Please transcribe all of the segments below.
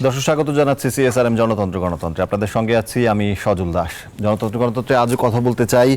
দর্শক স্বাগত জানাচ্ছি সিএসআরএম জনতন্ত্র গণতন্ত্রে। আপনাদের সঙ্গে আছি আমি সজল দাস। জনতন্ত্র গণতন্ত্রে আজও কথা বলতে চাই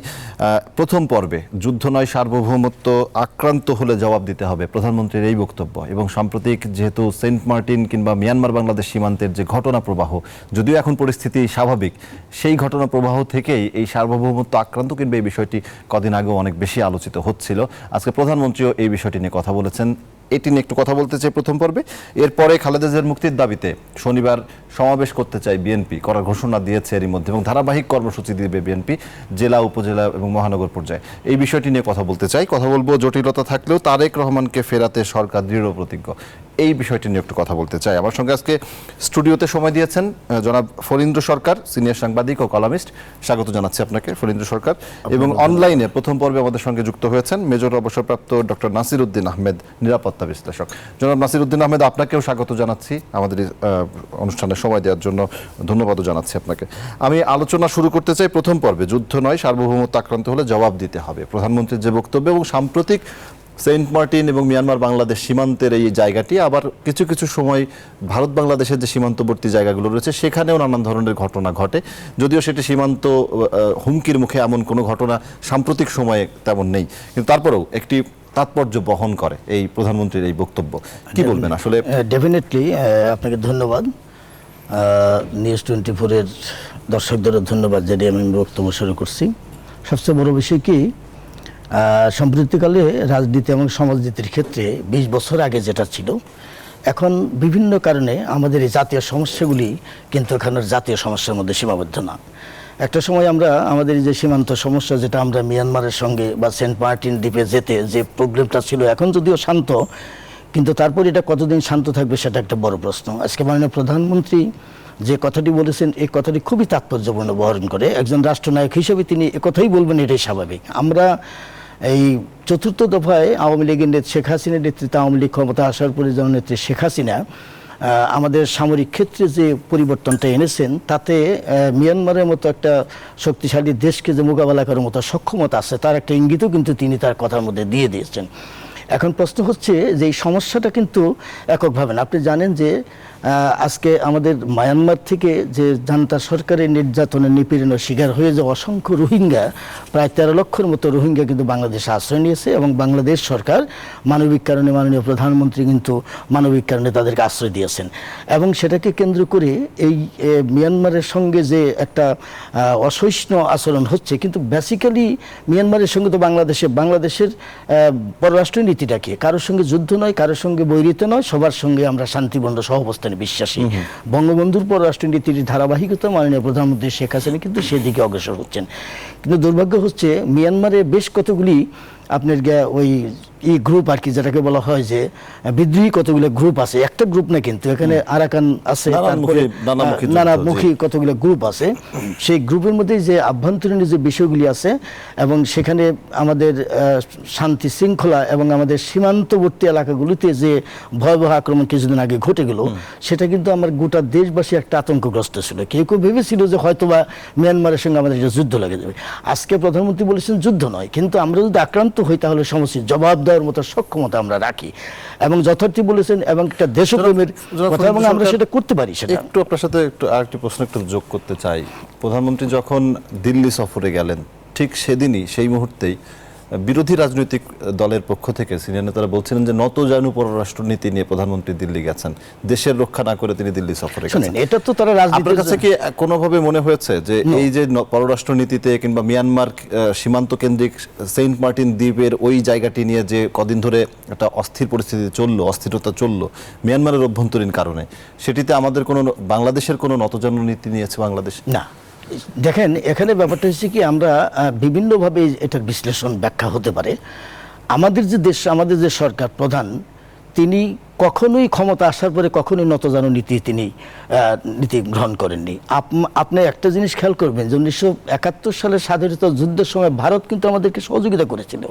প্রথম পর্বে যুদ্ধ নয় সার্বভৌমত্ব, আক্রান্ত হলে জবাব দিতে হবে, প্রধানমন্ত্রীর এই বক্তব্য। এবং সাম্প্রতিক যেহেতু সেন্ট মার্টিন কিংবা মিয়ানমার বাংলাদেশ সীমান্তের যে ঘটনা প্রবাহ, যদিও এখন পরিস্থিতি স্বাভাবিক, সেই ঘটনা প্রবাহ থেকেই এই সার্বভৌমত্ব আক্রান্ত কিংবা এই বিষয়টি কদিন আগেও অনেক বেশি আলোচিত হচ্ছিল। আজকে প্রধানমন্ত্রীও এই বিষয়টি নিয়ে কথা বলেছেন। এটি নিয়ে একটু কথা বলতে চাই প্রথম পর্বে। এরপরে খালেদা জিয়ার মুক্তির দাবিতে শনিবার সমাবেশ করতে চাই বিএনপি করার ঘোষণা দিয়েছে এরই মধ্যে, এবং ধারাবাহিক কর্মসূচি দিবে বিএনপি জেলা, উপজেলা এবং মহানগর পর্যায়ে। এই বিষয়টি নিয়ে কথা বলতে চাই। কথা বলবো জটিলতা থাকলেও তারেক রহমানকে ফেরাতে সরকার দৃঢ় প্রতিজ্ঞ, এই বিষয়টি নিয়ে একটু কথা বলতে চাই। আমার সঙ্গে আজকে স্টুডিওতে সময় দিয়েছেন জনাব ফরিন্দ্র সরকার, সিনিয়র সাংবাদিক ও কলামিস্ট। স্বাগত জানাচ্ছি আপনাকে ফরিন্দ্র সরকার। এবং অনলাইনে প্রথম পর্বে আমাদের সঙ্গে যুক্ত হয়েছেন মেজর অবসরপ্রাপ্ত ডক্টর নাসির উদ্দিন আহমেদ, নিরাপত্তা বিশ্লেষক। জনাব নাসির উদ্দিন আহমেদ, আপনাকেও স্বাগত জানাচ্ছি আমাদের অনুষ্ঠানে সময় দেওয়ার জন্য, ধন্যবাদও জানাচ্ছি আপনাকে। আমি আলোচনা শুরু করতে চাই প্রথম পর্বে যুদ্ধ নয় সার্বভৌমত্ব আক্রান্ত হলে জবাব দিতে হবে, প্রধানমন্ত্রীর যে বক্তব্য এবং সাম্প্রতিক সেন্ট মার্টিন এবং মিয়ানমার বাংলাদেশ সীমান্তের এই জায়গাটি, আবার কিছু কিছু সময় ভারত বাংলাদেশের যে সীমান্তবর্তী জায়গাগুলো রয়েছে সেখানেও নানান ধরনের ঘটনা ঘটে। যদিও সেটি সীমান্ত হুমকির মুখে এমন কোনো ঘটনা সাম্প্রতিক সময়ে তেমন নেই, কিন্তু তারপরেও একটি তাৎপর্য বহন করে এই প্রধানমন্ত্রীর এই বক্তব্য। কি বলবেন আসলে? ডেফিনেটলি আপনাকে ধন্যবাদ, নিউজ 24-এর দর্শকদেরও ধন্যবাদ জানিয়ে আমি বক্তব্য শুরু করছি। সবচেয়ে বড় বিষয় কি, সম্প্রতিকালে রাজনীতি এবং সমাজনীতির ক্ষেত্রে 20 বছর আগে যেটা ছিল, এখন বিভিন্ন কারণে আমাদের এই জাতীয় সমস্যাগুলি কিন্তু এখানের জাতীয় সমস্যার মধ্যে সীমাবদ্ধ না। একটা সময় আমরা আমাদের যে সীমান্ত সমস্যা, যেটা আমরা মিয়ানমারের সঙ্গে বা সেন্ট মার্টিন দ্বীপে যেতে যে প্রবলেমটা ছিল, এখন যদিও শান্ত, কিন্তু তারপর এটা কতদিন শান্ত থাকবে সেটা একটা বড় প্রশ্ন। আজকে মাননীয় প্রধানমন্ত্রী যে কথাটি বলেছেন, এই কথাটি খুবই তাৎপর্যপূর্ণ বহন করে। একজন রাষ্ট্রনায়ক হিসেবে তিনি একথাই বলবেন, এটাই স্বাভাবিক। আমরা এই চতুর্থ দফায় আওয়ামী লীগের নেত্রী শেখ হাসিনার নেতৃত্বে আওয়ামী লীগ ক্ষমতা আসার পরে জননেত্রী শেখ হাসিনা আমাদের সামরিক ক্ষেত্রে যে পরিবর্তনটা এনেছেন, তাতে মিয়ানমারের মতো একটা শক্তিশালী দেশকে যে মোকাবেলা করার মতো সক্ষমতা আছে, তার একটা ইঙ্গিতও কিন্তু তিনি তার কথার মধ্যে দিয়ে দিয়েছেন। এখন প্রশ্ন হচ্ছে যে এই সমস্যাটা কিন্তু এককভাবে না। আপনি জানেন যে আজকে আমাদের মায়ানমার থেকে যে জান্তা সরকারের নির্যাতনের নিপীড়নের শিকার হয়ে যাওয়া অসংখ্য রোহিঙ্গা, প্রায় 13 লক্ষের মতো রোহিঙ্গা কিন্তু বাংলাদেশে আশ্রয় নিয়েছে, এবং বাংলাদেশ সরকার মানবিক কারণে, মাননীয় প্রধানমন্ত্রী কিন্তু মানবিক কারণে তাদেরকে আশ্রয় দিয়েছেন। এবং সেটাকে কেন্দ্র করে এই মিয়ানমারের সঙ্গে যে একটা অসহিষ্ণু আচরণ হচ্ছে, কিন্তু বেসিক্যালি মিয়ানমারের সঙ্গে তো বাংলাদেশের পররাষ্ট্র নীতিটা কি, কারোর সঙ্গে যুদ্ধ নয়, কারোর সঙ্গে বৈরিতা নয়, সবার সঙ্গে আমরা শান্তিপূর্ণ সহাবস্থানে বিশ্বাসী। বঙ্গবন্ধুর পররাষ্ট্রনীতির ধারাবাহিকতা মাননীয় প্রধানমন্ত্রী শেখ হাসিনা কিন্তু সেদিকে অগ্রসর হচ্ছেন। কিন্তু দুর্ভাগ্য হচ্ছে মিয়ানমারে বেশ কতগুলি আপনার ওই গ্রুপ আর কি, যেটাকে বলা হয় যে বিদ্রোহী কতগুলো গ্রুপ আছে, একটা গ্রুপ না কিন্তু, এখানে আরাকান আছে, নানামুখী কতগুলো গ্রুপ আছে। সেই গ্রুপের মধ্যে যে আভ্যন্তরীণ যে বিষয়গুলি আছে, এবং সেখানে আমাদের শান্তি শৃঙ্খলা এবং আমাদের সীমান্তবর্তী এলাকাগুলিতে যে ভয়াবহ আক্রমণ কিছুদিন আগে ঘটে গেল, সেটা কিন্তু আমার গোটা দেশবাসী একটা আতঙ্কগ্রস্ত ছিল। কেউ কেউ ভেবেছিল যে হয়তোবা মিয়ানমারের সঙ্গে আমাদের একটা যুদ্ধ লেগে যাবে। আজকে প্রধানমন্ত্রী বলেছেন যুদ্ধ নয়, কিন্তু আমরা যদি আক্রান্ত হই তাহলে সমস্যার জবাব দেওয়ার মতো সক্ষমতা আমরা রাখি, এবং যথার্থই বলেছেন, এবং একটা দেশপ্রেমের কথা, এবং আমরা সেটা করতে পারি। সেটা একটু আপনার সাথে একটু আরেকটি প্রশ্ন একটু যোগ করতে চাই। প্রধানমন্ত্রী যখন দিল্লি সফরে গেলেন, ঠিক সেদিনই, সেই মুহূর্তেই বিরোধী রাজনৈতিক দলের পক্ষ থেকে সিনিয়র নেতারা বলছিলেন যে নতজানু পররাষ্ট্রনীতি নিয়ে প্রধানমন্ত্রী দিল্লি গেছেন, দেশের রক্ষা না করে তিনি দিল্লি সফরে গেছেন। এটা তো তারা আপনার কাছে কি কোনোভাবে মনে হয়েছে যে এই যে পররাষ্ট্রনীতিতে কিংবা মিয়ানমার সীমান্ত কেন্দ্রিক সেন্ট মার্টিন দ্বীপের ওই জায়গাটি নিয়ে যে কদিন ধরে একটা অস্থিরতা চললো মিয়ানমারের অভ্যন্তরীণ কারণে, সেটিতে আমাদের কোনো, বাংলাদেশের কোনো নতজানু নীতি নিয়েছে বাংলাদেশ? না, দেখেন এখানে ব্যাপারটা হচ্ছে কি, আমরা বিভিন্নভাবে এটার বিশ্লেষণ ব্যাখ্যা হতে পারে। আমাদের যে দেশ, আমাদের যে সরকার প্রধান, তিনি কখনোই ক্ষমতা আসার পরে কখনোই নতজানু নীতি গ্রহণ করেননি। আপনি একটা জিনিস খেয়াল করবেন যে 1971 সালের স্বাধীনতা যুদ্ধের সময় ভারত কিন্তু আমাদেরকে সহযোগিতা করেছিল,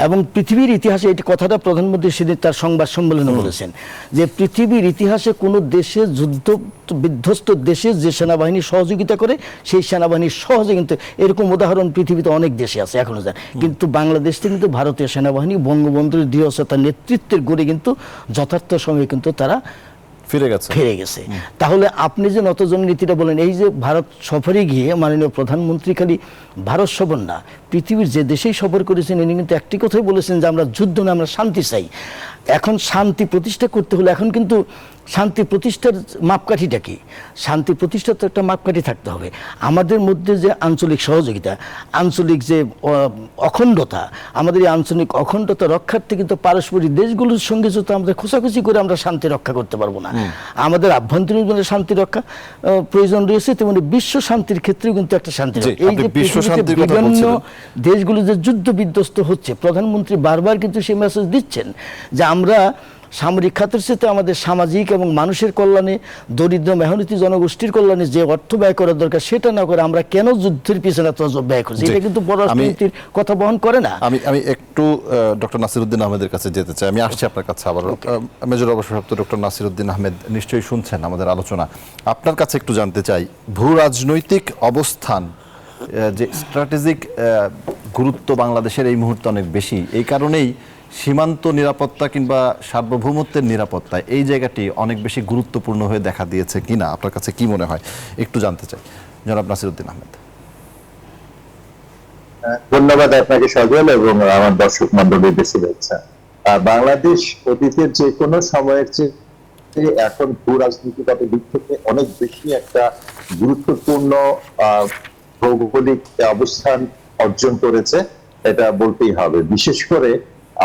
এবং পৃথিবীর ইতিহাসে এই কথাটা প্রধানমন্ত্রী সেদিন তার সংবাদ সম্মেলনে বলেছেন যে পৃথিবীর ইতিহাসে কোনো দেশে যুদ্ধ বিধ্বস্ত দেশে যে সেনাবাহিনী সহযোগিতা করে, সেই সেনাবাহিনী সহজে, কিন্তু এরকম উদাহরণ পৃথিবীতে অনেক দেশে আছে এখনো যায়, কিন্তু বাংলাদেশে কিন্তু ভারতীয় সেনাবাহিনী বঙ্গবন্ধুর দৃঢ়তার নেতৃত্বের গড়ে কিন্তু যথার্থ সময়ে কিন্তু তারা ফিরে গেছে। তাহলে আপনি যে নতজন নীতিটা বলেন, এই যে ভারত সফরে গিয়ে মাননীয় প্রধানমন্ত্রী খালি ভারত সফর না, পৃথিবীর যে দেশেই সফর করেছেন, ইনি কিন্তু একটি কথাই বলেছেন যে আমরা যুদ্ধ না, আমরা শান্তি চাই। এখন শান্তি প্রতিষ্ঠা করতে হলে এখন কিন্তু শান্তি প্রতিষ্ঠার মাপকাঠিটা কি? শান্তি প্রতিষ্ঠার তো একটা মাপকাঠি থাকতে হবে। আমাদের মধ্যে যে আঞ্চলিক সহযোগিতা, আঞ্চলিক যে অখণ্ডতা, আমাদের এই আঞ্চলিক অখণ্ডতা রক্ষার্থে কিন্তু পারস্পরিক দেশগুলোর সঙ্গে যদি আমাদের খোঁচাখুচি করে আমরা শান্তি রক্ষা করতে পারবো না। আমাদের আভ্যন্তরীণ শান্তি রক্ষা প্রয়োজন রয়েছে, তেমনি বিশ্ব শান্তির ক্ষেত্রেও কিন্তু একটা শান্তি। এই যে বিভিন্ন দেশগুলো যে যুদ্ধ বিধ্বস্ত হচ্ছে, প্রধানমন্ত্রী বারবার কিন্তু সেই মেসেজ দিচ্ছেন যে আমরা সামরিক খাতের সাথে আমাদের সামাজিক এবং মানুষের কল্যাণে, দরিদ্র মেহনতি জনগোষ্ঠীর কল্যাণে যে অর্থ ব্যয় করা দরকার সেটা না করে আমরা কেন যুদ্ধের পিছনে এত ব্যয় করছি, এটা কিন্তু পররাষ্ট্রনীতির কথা বহন করে না। আমি একটু ডক্টর নাসিরউদ্দিন আহমেদের কাছে যেতে চাই। আমি আসছি আপনার কাছে আবার। মেজর অবসরপ্রাপ্ত ডক্টর নাসিরউদ্দিন আহমেদ নিশ্চয়ই শুনছেন আমাদের আলোচনা। আপনার কাছে একটু জানতে চাই, ভূ রাজনৈতিক অবস্থান যে স্ট্র্যাটেজিক গুরুত্ব বাংলাদেশের এই মুহূর্তে অনেক বেশি, এই কারণেই সীমান্ত নিরাপত্তা কিংবা সার্বভৌমত্বের নিরাপত্তায় এই জায়গাটি অনেক বেশি গুরুত্বপূর্ণ হয়ে দেখা দিয়েছে কিনা, আপনার কাছে কি মনে হয় একটু জানতে চাই জনাব নাসিরউদ্দিন আহমেদ। ধন্যবাদ আপনাকে সজল এবং আমার দর্শক মন্ডলীর শুভেচ্ছা। বাংলাদেশ অতীতের যে কোনো সময়ের চেয়ে এখন ভূ রাজনীতিগত দিক থেকে অনেক বেশি একটা গুরুত্বপূর্ণ ভৌগোলিক অবস্থান অর্জন করেছে, এটা বলতেই হবে। বিশেষ করে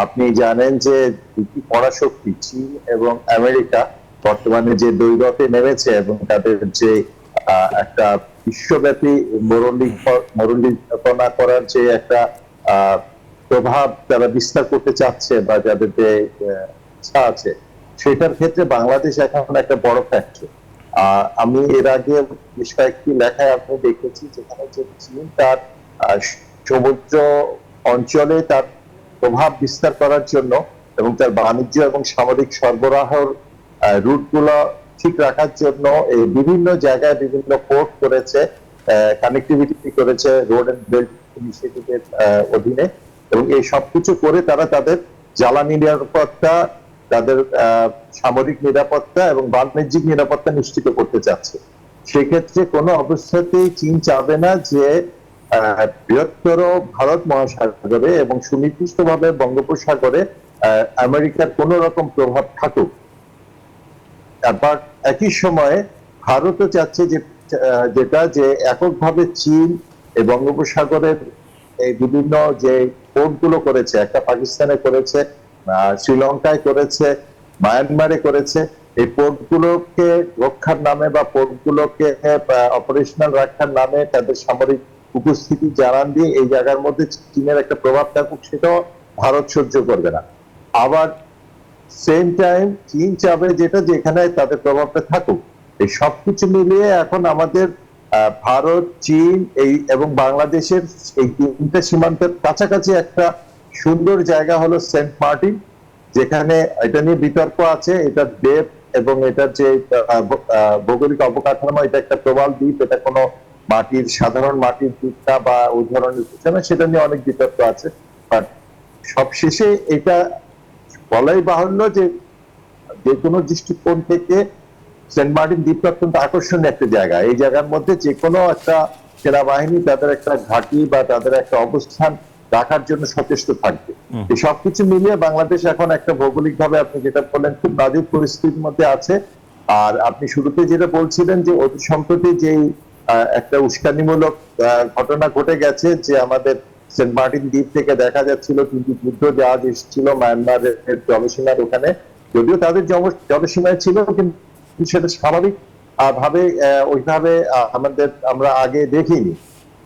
আপনি জানেন যে দুটি পরাশক্তি চীন এবং আমেরিকা বর্তমানে যে দ্বৈরথে নেমেছে এবং তাদের যে একটা বিশ্বব্যাপী মরলীকরণ করার যে একটা প্রভাব তারা বিস্তার করতে চাচ্ছে বা যাদের যে ইচ্ছা আছে, সেটার ক্ষেত্রে বাংলাদেশ এখন একটা বড় ফ্যাক্টর। আমি এর আগে বেশ কয়েকটি লেখায় আপনি দেখেছি যেখানে যে চীন তার সমুদ্র অঞ্চলে তার প্রভাব বিস্তার করার জন্য এবং তার বাণিজ্য এবং সামরিক সরবরাহের রুটগুলো ঠিক রাখার জন্য এই বিভিন্ন জায়গায় বিভিন্ন পোর্ট করেছে, কানেক্টিভিটি করেছে রোড এন্ড বেল্ট ইনিশিয়েটিভের অধীনে, এবং এই সবকিছু করে তারা তাদের জ্বালানি নিরাপত্তা, তাদের সামরিক নিরাপত্তা এবং বাণিজ্যিক নিরাপত্তা নিশ্চিত করতে চাচ্ছে। সেক্ষেত্রে কোনো অবস্থাতেই চীন চাবে না যে বৃহত্তর ভারত মহাসাগরে এবং সুনির্দিষ্টভাবে বঙ্গোপসাগরে আমেরিকার কোন রকম প্রভাব থাকুক। আবার একই সময়ে ভারতও চাচ্ছে যে এককভাবে চীন এই বঙ্গোপসাগরের এই বিভিন্ন যে পোর্টগুলো করেছে, একটা পাকিস্তানে করেছে, শ্রীলঙ্কায় করেছে, মায়ানমারে করেছে, এই পোর্টগুলোকে রক্ষার নামে বা পোর্টগুলোকে অপারেশনাল রাখার নামে তাদের সামরিক উপস্থিতি জানান দিয়ে এই জায়গার মধ্যে চীনের একটা প্রভাব থাকুক, সেটাও ভারত সহ্য করবে না। আবার সেম টাইম চীন চাবে যেটা যেখানে তাদের প্রভাবটা থাকুক। এই সবকিছু মিলিয়ে এখন আমাদের ভারত, চীন এবং বাংলাদেশের এই তিনটা সীমান্তের কাছাকাছি একটা সুন্দর জায়গা হলো সেন্ট মার্টিন, যেখানে এটা নিয়ে বিতর্ক আছে, এটা দ্বীপ এবং এটার যে ভৌগোলিক অবকাঠামো, এটা একটা প্রবাল দ্বীপ, এটা কোনো সাধারণ মাটির দ্বীপটা বা ওই ধরনের কিছু না, সেটা নিয়ে অনেক বিতর্ক আছে। বাট সবশেষে এটা বলাই বাহুল্য যে কোনো দৃষ্টিকোণ থেকে সেন্ট মার্টিন দ্বীপটা অত্যন্ত আকর্ষণীয় একটা জায়গা। এই জায়গার মধ্যে যে কোনো একটা সেনাবাহিনী তাদের একটা ঘাঁটি বা তাদের একটা অবস্থান রাখার জন্য সচেষ্ট থাকবে। এই সবকিছু মিলিয়ে বাংলাদেশ এখন একটা ভৌগোলিক ভাবে আপনি যেটা বললেন খুব নাজুক পরিস্থিতির মধ্যে আছে। আর আপনি শুরুতে যেটা বলছিলেন যে অতি সম্প্রতি যেই একটা উস্কানিমূলক ঘটনা ঘটে গেছে, যে আমাদের সেন্ট মার্টিন দ্বীপ থেকে দেখা যাচ্ছিল কিন্তু যুদ্ধ জাহাজ এসেছিল মায়ানমারের জলসীমার ওখানে, যদিও তাদের জলসীমায় ছিল কিন্তু সেটা স্বাভাবিক ভাবে ওইভাবে আমরা আগে দেখিনি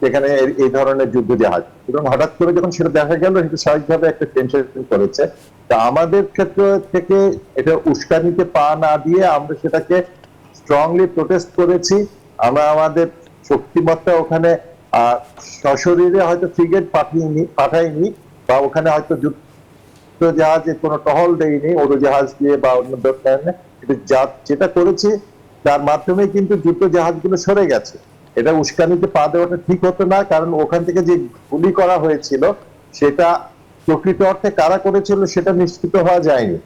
সেখানে এই ধরনের যুদ্ধ জাহাজ, এবং হঠাৎ করে যখন সেটা দেখা গেল সেটা স্বাভাবিকভাবে একটা টেনশন করেছে। তা আমাদের ক্ষেত্র থেকে এটা উস্কানিতে পা না দিয়ে আমরা সেটাকে স্ট্রংলি প্রোটেস্ট করেছি। আমরা আমাদের শক্তিমত্তা ওখানে সশরীরে হয়তো ফ্রিগেট পাঠাইনি বা ওখানে হয়তো যুদ্ধ জাহাজে কোনো টহল দেয়নি উড়োজাহাজ দিয়ে বা অন্য কারণে, যেটা করেছি তার মাধ্যমে কিন্তু যুদ্ধ জাহাজগুলো সরে গেছে। এটা উস্কানিতে পা দেওয়াটা ঠিক হতো না, কারণ ওখান থেকে যে গুলি করা হয়েছিল সেটা প্রকৃত অর্থে কারা করেছিল সেটা নিশ্চিত হওয়া যায়নি।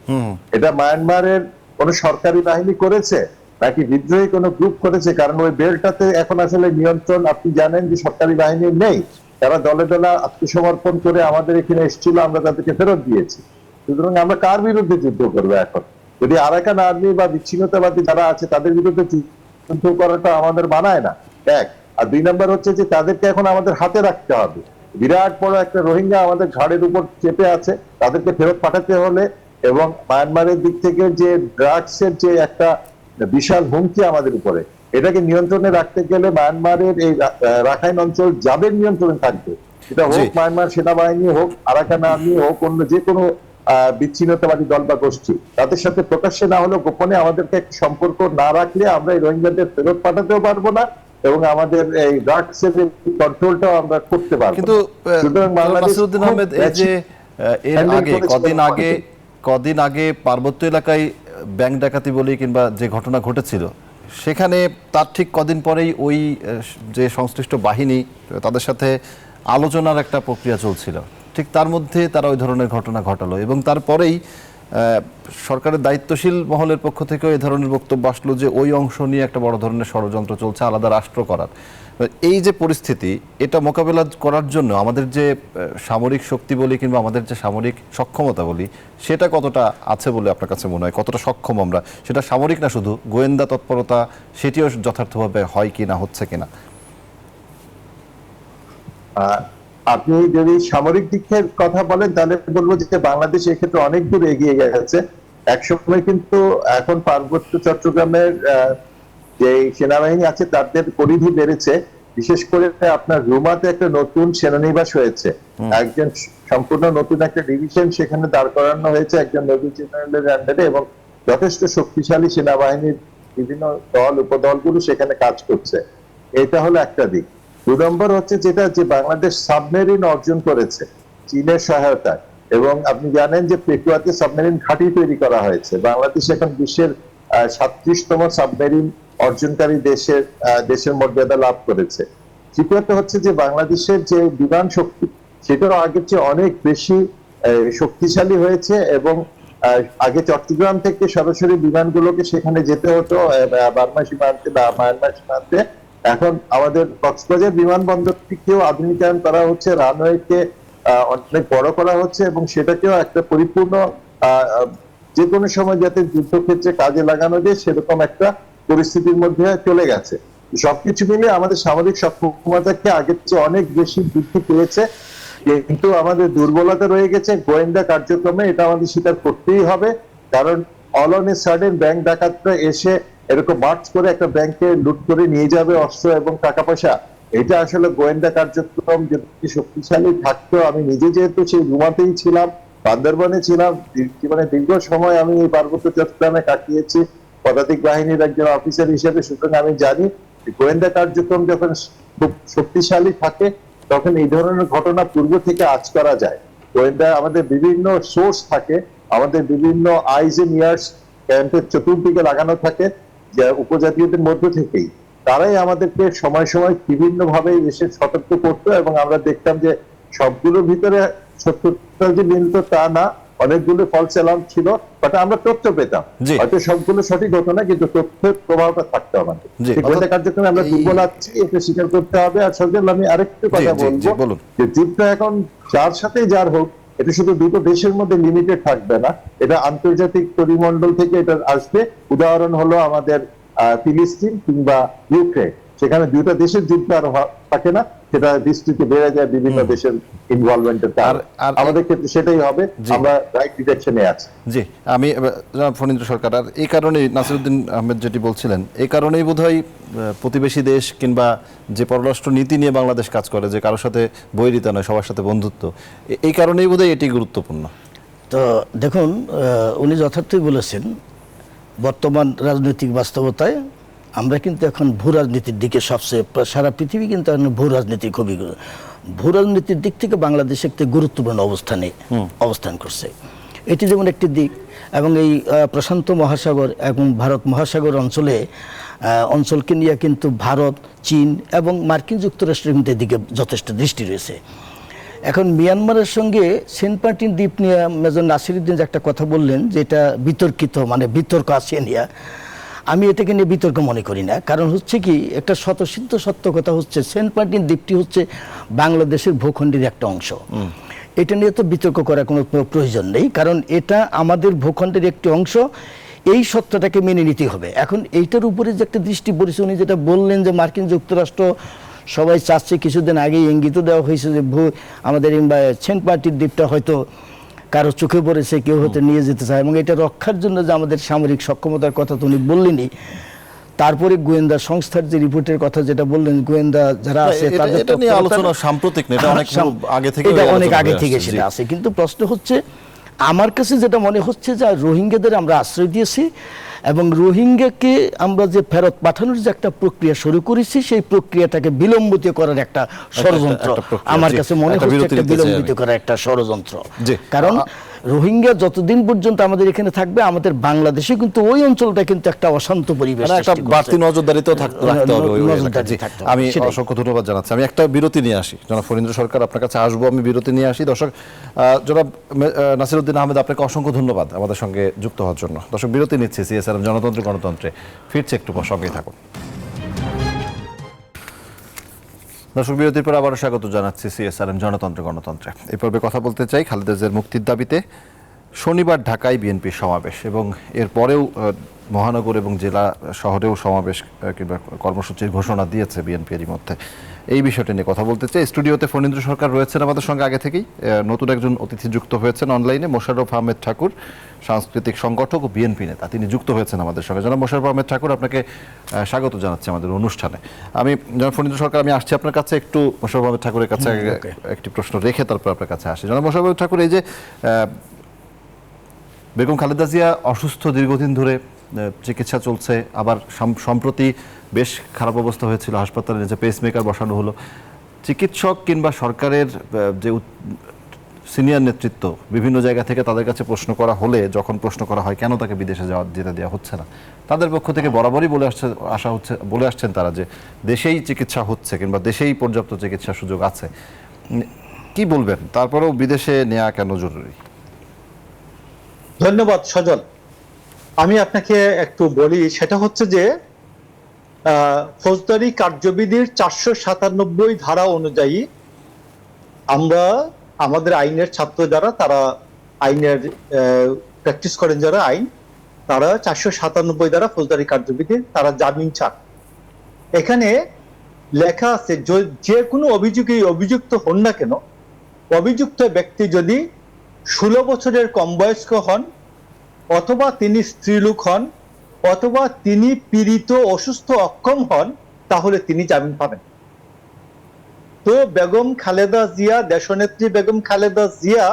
এটা মায়ানমারের কোনো সরকারি বাহিনী করেছে নাকি বিদ্রোহী কোনো গ্রুপ করেছে? কারণ ওই বেলটাতে এখন আসলে নিয়ন্ত্রণ আপনি জানেন যে সরকারি বাহিনী নেই, তারা দলে দলে আত্মসমর্পণ করে আমাদের এখানে এসেছিল, আমরা তাদেরকে ফেরত দিয়েছি। সুতরাং আমরা কার বিরুদ্ধে যুদ্ধ করবো এখন? যদি আরাকান আর্মি বা বিচ্ছিন্নতাবাদী যারা আছে তাদের বিরুদ্ধে যুদ্ধ করাটা আমাদের মানায় না, এক। আর 2 নম্বর হচ্ছে যে তাদেরকে এখন আমাদের হাতে রাখতে হবে। বিরাট বড় একটা রোহিঙ্গা আমাদের ঘাড়ের উপর চেপে আছে, তাদেরকে ফেরত পাঠাতে হলে, এবং মায়ানমারের দিক থেকে যে ড্রাগসের যে একটা বিশাল হুমকি আমাদের উপরে, এটাকে নিয়ন্ত্রণে রাখতে গেলে মায়ানমারের এই রাখাইন অঞ্চল যাদের নিয়ন্ত্রণে থাকবে, সেটা হোক মায়ানমার সেনাবাহিনী, হোক আরাকান আর্মি, হোক অন্য যে কোনো বিচ্ছিন্নতাবাদী দল বা গোষ্ঠী, তাদের সাথে প্রকাশ্যে না হলেও গোপনে আমাদেরকে একটা সম্পর্ক না রাখলে আমরা এই রোহিঙ্গাদের ফেরত পাঠাতেও পারবো না, এবং আমাদের এই ড্রাগসের কন্ট্রোলটাও আমরা করতে পারবো। কিন্তু নাসিরউদ্দিন আহমেদ, এই যে এর আগে কদিন আগে পার্বত্য এলাকায় ব্যাংক ডাকাতি বলি কিংবা যে ঘটনা ঘটেছিল, সেখানে তার ঠিক কদিন পরেই ওই যে সংশ্লিষ্ট বাহিনী তাদের সাথে আলোচনার একটা প্রক্রিয়া চলছিল, ঠিক তার মধ্যে তারা ওই ধরনের ঘটনা ঘটালো, এবং তারপরেই সরকারের দায়িত্বশীল মহলের পক্ষ থেকে এই ধরনের বক্তব্য আসলো যে ওই অংশ নিয়ে একটা বড় ধরনের ষড়যন্ত্র চলছে আলাদা রাষ্ট্র করার। এই যে পরিস্থিতি, এটা মোকাবেলা করার জন্য আমাদের যে সামরিক শক্তি বলি কিংবা আমাদের যে সামরিক সক্ষমতা বলি, সেটা কতটা আছে বলে আপনার কাছে মনে হয়? কতটা সক্ষম আমরা? সেটা সামরিক না, শুধু গোয়েন্দা তৎপরতা, সেটিও যথার্থভাবে হয় কি না, হচ্ছে কিনা? আপনি যদি সামরিক দিকের কথা বলেন তাহলে বলবো যে বাংলাদেশ এক্ষেত্রে অনেক দূর এগিয়ে গেছে। একসময় কিন্তু এখন পার্বত্য চট্টগ্রামের যে সেনাবাহিনী আছে তাদের পরিধি বেড়েছে। বিশেষ করে আপনার রুমাতে একটা নতুন সেনানিবাস হয়েছে, একজন সম্পূর্ণ নতুন একটা ডিভিশন সেখানে দাঁড় করানো হয়েছে একজন মেজর জেনারেলের আন্ডারে, এবং যথেষ্ট শক্তিশালী সেনাবাহিনীর বিভিন্ন দল উপদলগুলো সেখানে কাজ করছে। এটা হলো একটা দিক। 2 নম্বর হচ্ছে যেটা যে বাংলাদেশ সাবমেরিন অর্জন করেছে চীনের সহায়তায়, এবং আপনি জানেন যে পেটুয়াতে সাবমেরিন ঘাঁটি তৈরি করা হয়েছে। বাংলাদেশ এখন বিশ্বের 37তম সাবমেরিন অর্জনকারী দেশের মর্যাদা লাভ করেছে। তৃতীয়ত হচ্ছে যে বাংলাদেশের যে বিমান শক্তি, সেটাও আগের চেয়ে অনেক বেশি শক্তিশালী হয়েছে, এবং আগে চট্টগ্রাম থেকে সরাসরি বিমানগুলোকে সেখানে যেতে হতো বার্মা সীমান্তে বা মায়ানমার সীমান্তে। এখন আমাদের কক্সবাজার বিমানবন্দরটিকেও আধুনিকায়ন করা হচ্ছে, রানওয়েকে অনেক বড় করা হচ্ছে, এবং সেটাকেও একটা পরিপূর্ণ যে কোনো সময় যাতে যুদ্ধক্ষেত্রে কাজে লাগানো যায় সেরকম একটা পরিস্থিতির মধ্যে চলে গেছে। সবকিছু মিলে আমাদের সামরিক সক্ষমতাকে আগের চেয়ে অনেক বেশি বৃদ্ধি পেয়েছে, কিন্তু আমাদের দুর্বলতা রয়ে গেছে গোয়েন্দা কার্যক্রমে। এটা আমাদের স্বীকার করতেই হবে, কারণ all on a sudden bank ডাকাতরা এসে এরকম মার্চ করে একটা ব্যাংকে লুট করে নিয়ে যাবে অস্ত্র এবং টাকা পয়সা, এটা আসলে গোয়েন্দা কার্যক্রম যদি শক্তিশালী থাকতো। আমি নিজে যেহেতু সেই রুমাতেই ছিলাম, বান্দরবনে ছিলাম, জীবনে দীর্ঘ সময় আমি এই পার্বত্য চট্টগ্রামে কাটিয়েছি পদাতিক বাহিনীর একজন অফিসার হিসেবে, সুতরাং আমি জানি গোয়েন্দা কার্যক্রম যখন খুব শক্তিশালী থাকে তখন এই ধরনের ঘটনা পূর্ব থেকে আঁচ করা যায়। গোয়েন্দা আমাদের বিভিন্ন সোর্স থাকে, আমাদের বিভিন্ন আইজ এন্ড ইয়ার্স ক্যাম্পের চতুর্দিকে লাগানো থাকে, যে উপজাতীয়দের মধ্য থেকেই তারাই আমাদেরকে সময় সময় বিভিন্ন ভাবে এসে সতর্ক করতো, এবং আমরা দেখতাম যে সবগুলোর ভিতরে সত্যতা যে মিলত তা না, অনেকগুলো ফলস অ্যালার্ম ছিল, বাট আমরা তথ্য পেতাম। হয়তো সবগুলো সঠিক হতো না, কিন্তু তথ্যের প্রভাবটা থাকতো আমাদের। গোয়েন্দা কার্যক্রমে আমরা দুর্বল আছি, এটা স্বীকার করতে হবে। আর সজল, আমি আরেকটু কথা বলবো যে যুদ্ধ এখন যার সাথেই যার হোক, এটা শুধু দুটো দেশের মধ্যে লিমিটেড থাকবে না, এটা আন্তর্জাতিক পরিমণ্ডল থেকে এটা আসবে। উদাহরণ হলো আমাদের ফিলিস্তিন কিংবা ইউক্রেন, সেখানে দুটো দেশের যুদ্ধ আর থাকে না, সেটা বিস্তৃতি বেড়ে যায় বিভিন্ন দেশের ইনভলভমেন্টের কারণে। আমাদের ক্ষেত্রে সেটাই হবে, আমরা রাইট ডিরেকশনে আছি। জি, আমি ফণীন্দ্র সরকার। আর এই কারণেই নাসিরউদ্দিন আহমেদ যেটি বলছিলেন, এই কারণেই বোধহয় প্রতিবেশী দেশ কিংবা যে পররাষ্ট্র নীতি নিয়ে বাংলাদেশ কাজ করে, যে কারোর সাথে বৈরিতা নয়, সবার সাথে বন্ধুত্ব, এই কারণেই বোধহয় এটি গুরুত্বপূর্ণ। তো দেখুন, উনি যথার্থই বলেছেন। বর্তমান রাজনৈতিক বাস্তবতায় আমরা কিন্তু এখন ভূ রাজনীতির দিকে সবচেয়ে, সারা পৃথিবী কিন্তু এখন ভূ রাজনীতি খুবই, ভূ রাজনীতির দিক থেকে বাংলাদেশ একটি গুরুত্বপূর্ণ অবস্থান করছে। এটি যেমন একটি দিক, এবং এই প্রশান্ত মহাসাগর এবং ভারত মহাসাগর অঞ্চলকে নিয়ে কিন্তু ভারত, চীন এবং মার্কিন যুক্তরাষ্ট্রের কিন্তু এদিকে যথেষ্ট দৃষ্টি রয়েছে। এখন মিয়ানমারের সঙ্গে সেন্ট মার্টিন দ্বীপ নিয়ে মেজর নাসিরউদ্দিন যে একটা কথা বললেন, যেটা বিতর্কিত, মানে বিতর্ক আছে নিয়ে, আমি এটাকে নিয়ে বিতর্ক মনে করি না। কারণ হচ্ছে কি, একটা স্বতঃসিদ্ধ সত্য কথা হচ্ছে সেন্ট মার্টিন দ্বীপটি হচ্ছে বাংলাদেশের ভূখণ্ডের একটা অংশ। এটা নিয়ে তো বিতর্ক করার কোনো প্রয়োজন নেই, কারণ এটা আমাদের ভূখণ্ডের একটি অংশ, এই সত্যটাকে মেনে নিতে হবে। এখন এইটার উপরে যে একটা দৃষ্টি পড়েছে, উনি যেটা বললেন যে মার্কিন যুক্তরাষ্ট্র সবাই চাচ্ছে, কিছুদিন আগেই ইঙ্গিত দেওয়া হয়েছে যে আমাদের সেন্ট মার্টিন দ্বীপটা হয়তো কারো চোখে পড়েছে, কেউ হয়তো নিয়ে যেতে চায়, এবং এটা রক্ষার জন্য যে আমাদের সামরিক সক্ষমতার কথা তো উনি বললেনই। তারপরে গোয়েন্দা সংস্থার যে রিপোর্টের কথা যেটা বললেন, গোয়েন্দা যারা আছে তাদের এটা নিয়ে আলোচনা সাম্প্রতিক না, এটা অনেক আগে থেকে, এটা অনেক আগে থেকে সেটা আছে। কিন্তু প্রশ্ন হচ্ছে, আমার কাছে যেটা মনে হচ্ছে যে রোহিঙ্গাদের আমরা আশ্রয় দিয়েছি, এবং রোহিঙ্গাকে আমরা যে ফেরত পাঠানোর যে একটা প্রক্রিয়া শুরু করেছি, সেই প্রক্রিয়াটাকে বিলম্বিত করার একটা ষড়যন্ত্র আমার কাছে মনে হচ্ছে, একটা বিলম্বিত করার একটা ষড়যন্ত্র। কারণ রোহিঙ্গা যতদিন পর্যন্ত আমাদের এখানে থাকবে, আমাদের বাংলাদেশে কিন্তু ওই অঞ্চলটা কিন্তু একটা অশান্ত পরিবেশ, একটা বাড়তি নজরদারিতেও থাকতে হবে। আমি অসংখ্য ধন্যবাদ জানাচ্ছি। আমি একটা বিরতি নিয়ে আসি, জনাব ফরিন্দ্র সরকার আপনার কাছে আসবো, আমি বিরতি নিয়ে আসি। দর্শক, জনাব নাসিরউদ্দিন আহমেদ, আপনাকে অসংখ্য ধন্যবাদ আমাদের সঙ্গে যুক্ত হওয়ার জন্য। দর্শক, বিরতি নিচ্ছি সিএসআরএম জনতন্ত্র গণতন্ত্রে, ফিরছে একটু পর, সঙ্গেই থাকুন। দর্শক, বিরতির পর আবারও স্বাগত জানাচ্ছি সিএসআরএম জনতন্ত্র গণতন্ত্রে। এই পর্বে কথা বলতে চাই খালেদা জিয়ার মুক্তির দাবিতে শনিবার ঢাকায় বিএনপির সমাবেশ, এবং এরপরেও মহানগর এবং জেলা শহরেও সমাবেশ কিংবা কর্মসূচির ঘোষণা দিয়েছে বিএনপি এরই মধ্যে। এই বিষয়টি নিয়ে কথা বলতে চাই। স্টুডিওতে ফণীন্দ্র সরকার রয়েছেন আমাদের সঙ্গে আগে থেকেই। নতুন একজন অতিথি যুক্ত হয়েছেন অনলাইনে, মোশাররফ আহমেদ ঠাকুর, সাংস্কৃতিক সংগঠক ও বিএনপি নেতা, তিনি যুক্ত হয়েছেন আমাদের সঙ্গে। জনাব মোশাররফ আহমেদ ঠাকুর, আপনাকে স্বাগত জানাচ্ছি আমাদের অনুষ্ঠানে। আমি জনাব ফণীন্দ্র সরকার, আমি আসছি আপনার কাছে, একটু মোশাররফ আহমেদ ঠাকুরের কাছে একটি প্রশ্ন রেখে তারপর আপনার কাছে আসি। জনাব মোশাররফ আহমেদ ঠাকুর, এই যে বেগম খালেদা জিয়া অসুস্থ, দীর্ঘদিন ধরে চিকিৎসা চলছে, আবার সম্প্রতি বেশ খারাপ অবস্থা হয়েছিল হাসপাতালে, যে পেসমেকার বসানো হলো, চিকিৎসক কিংবা সরকারের যে সিনিয়র নেতৃত্ব বিভিন্ন জায়গা থেকে তাদের কাছে প্রশ্ন করা হলে, যখন প্রশ্ন করা হয় কেন তাকে বিদেশে যেতে দেওয়া হচ্ছে না, তাদের পক্ষ থেকে বরাবরই বলে আসছেন তারা যে দেশেই চিকিৎসা হচ্ছে কিংবা দেশেই পর্যাপ্ত চিকিৎসা সুযোগ আছে। কি বলবেন, তারপরেও বিদেশে নেওয়া কেন জরুরি? ধন্যবাদ সজল। আমি আপনাকে একটু বলি, সেটা হচ্ছে যে ফৌজদারি কার্যবিধির 497 ধারা অনুযায়ী আমরা আমাদের আইনের ছাত্র যারা, তারা আইনের প্র্যাকটিস করেন যারা আইন, তারা 497 ধারা ফৌজদারি কার্যবিধির তারা জামিন চান। এখানে লেখা আছে যে কোনো অভিযোগেই অভিযুক্ত হন না কেন, অভিযুক্ত ব্যক্তি যদি 16 বছরের কম বয়স্ক হন, অথবা তিনি স্ত্রীলোক হন, অথবা তিনি পীড়িত, অসুস্থ, অক্ষম হন, তাহলে তিনি জামিন পাবেন। তো বেগম খালেদা জিয়া, দেশনেত্রী বেগম খালেদা জিয়া,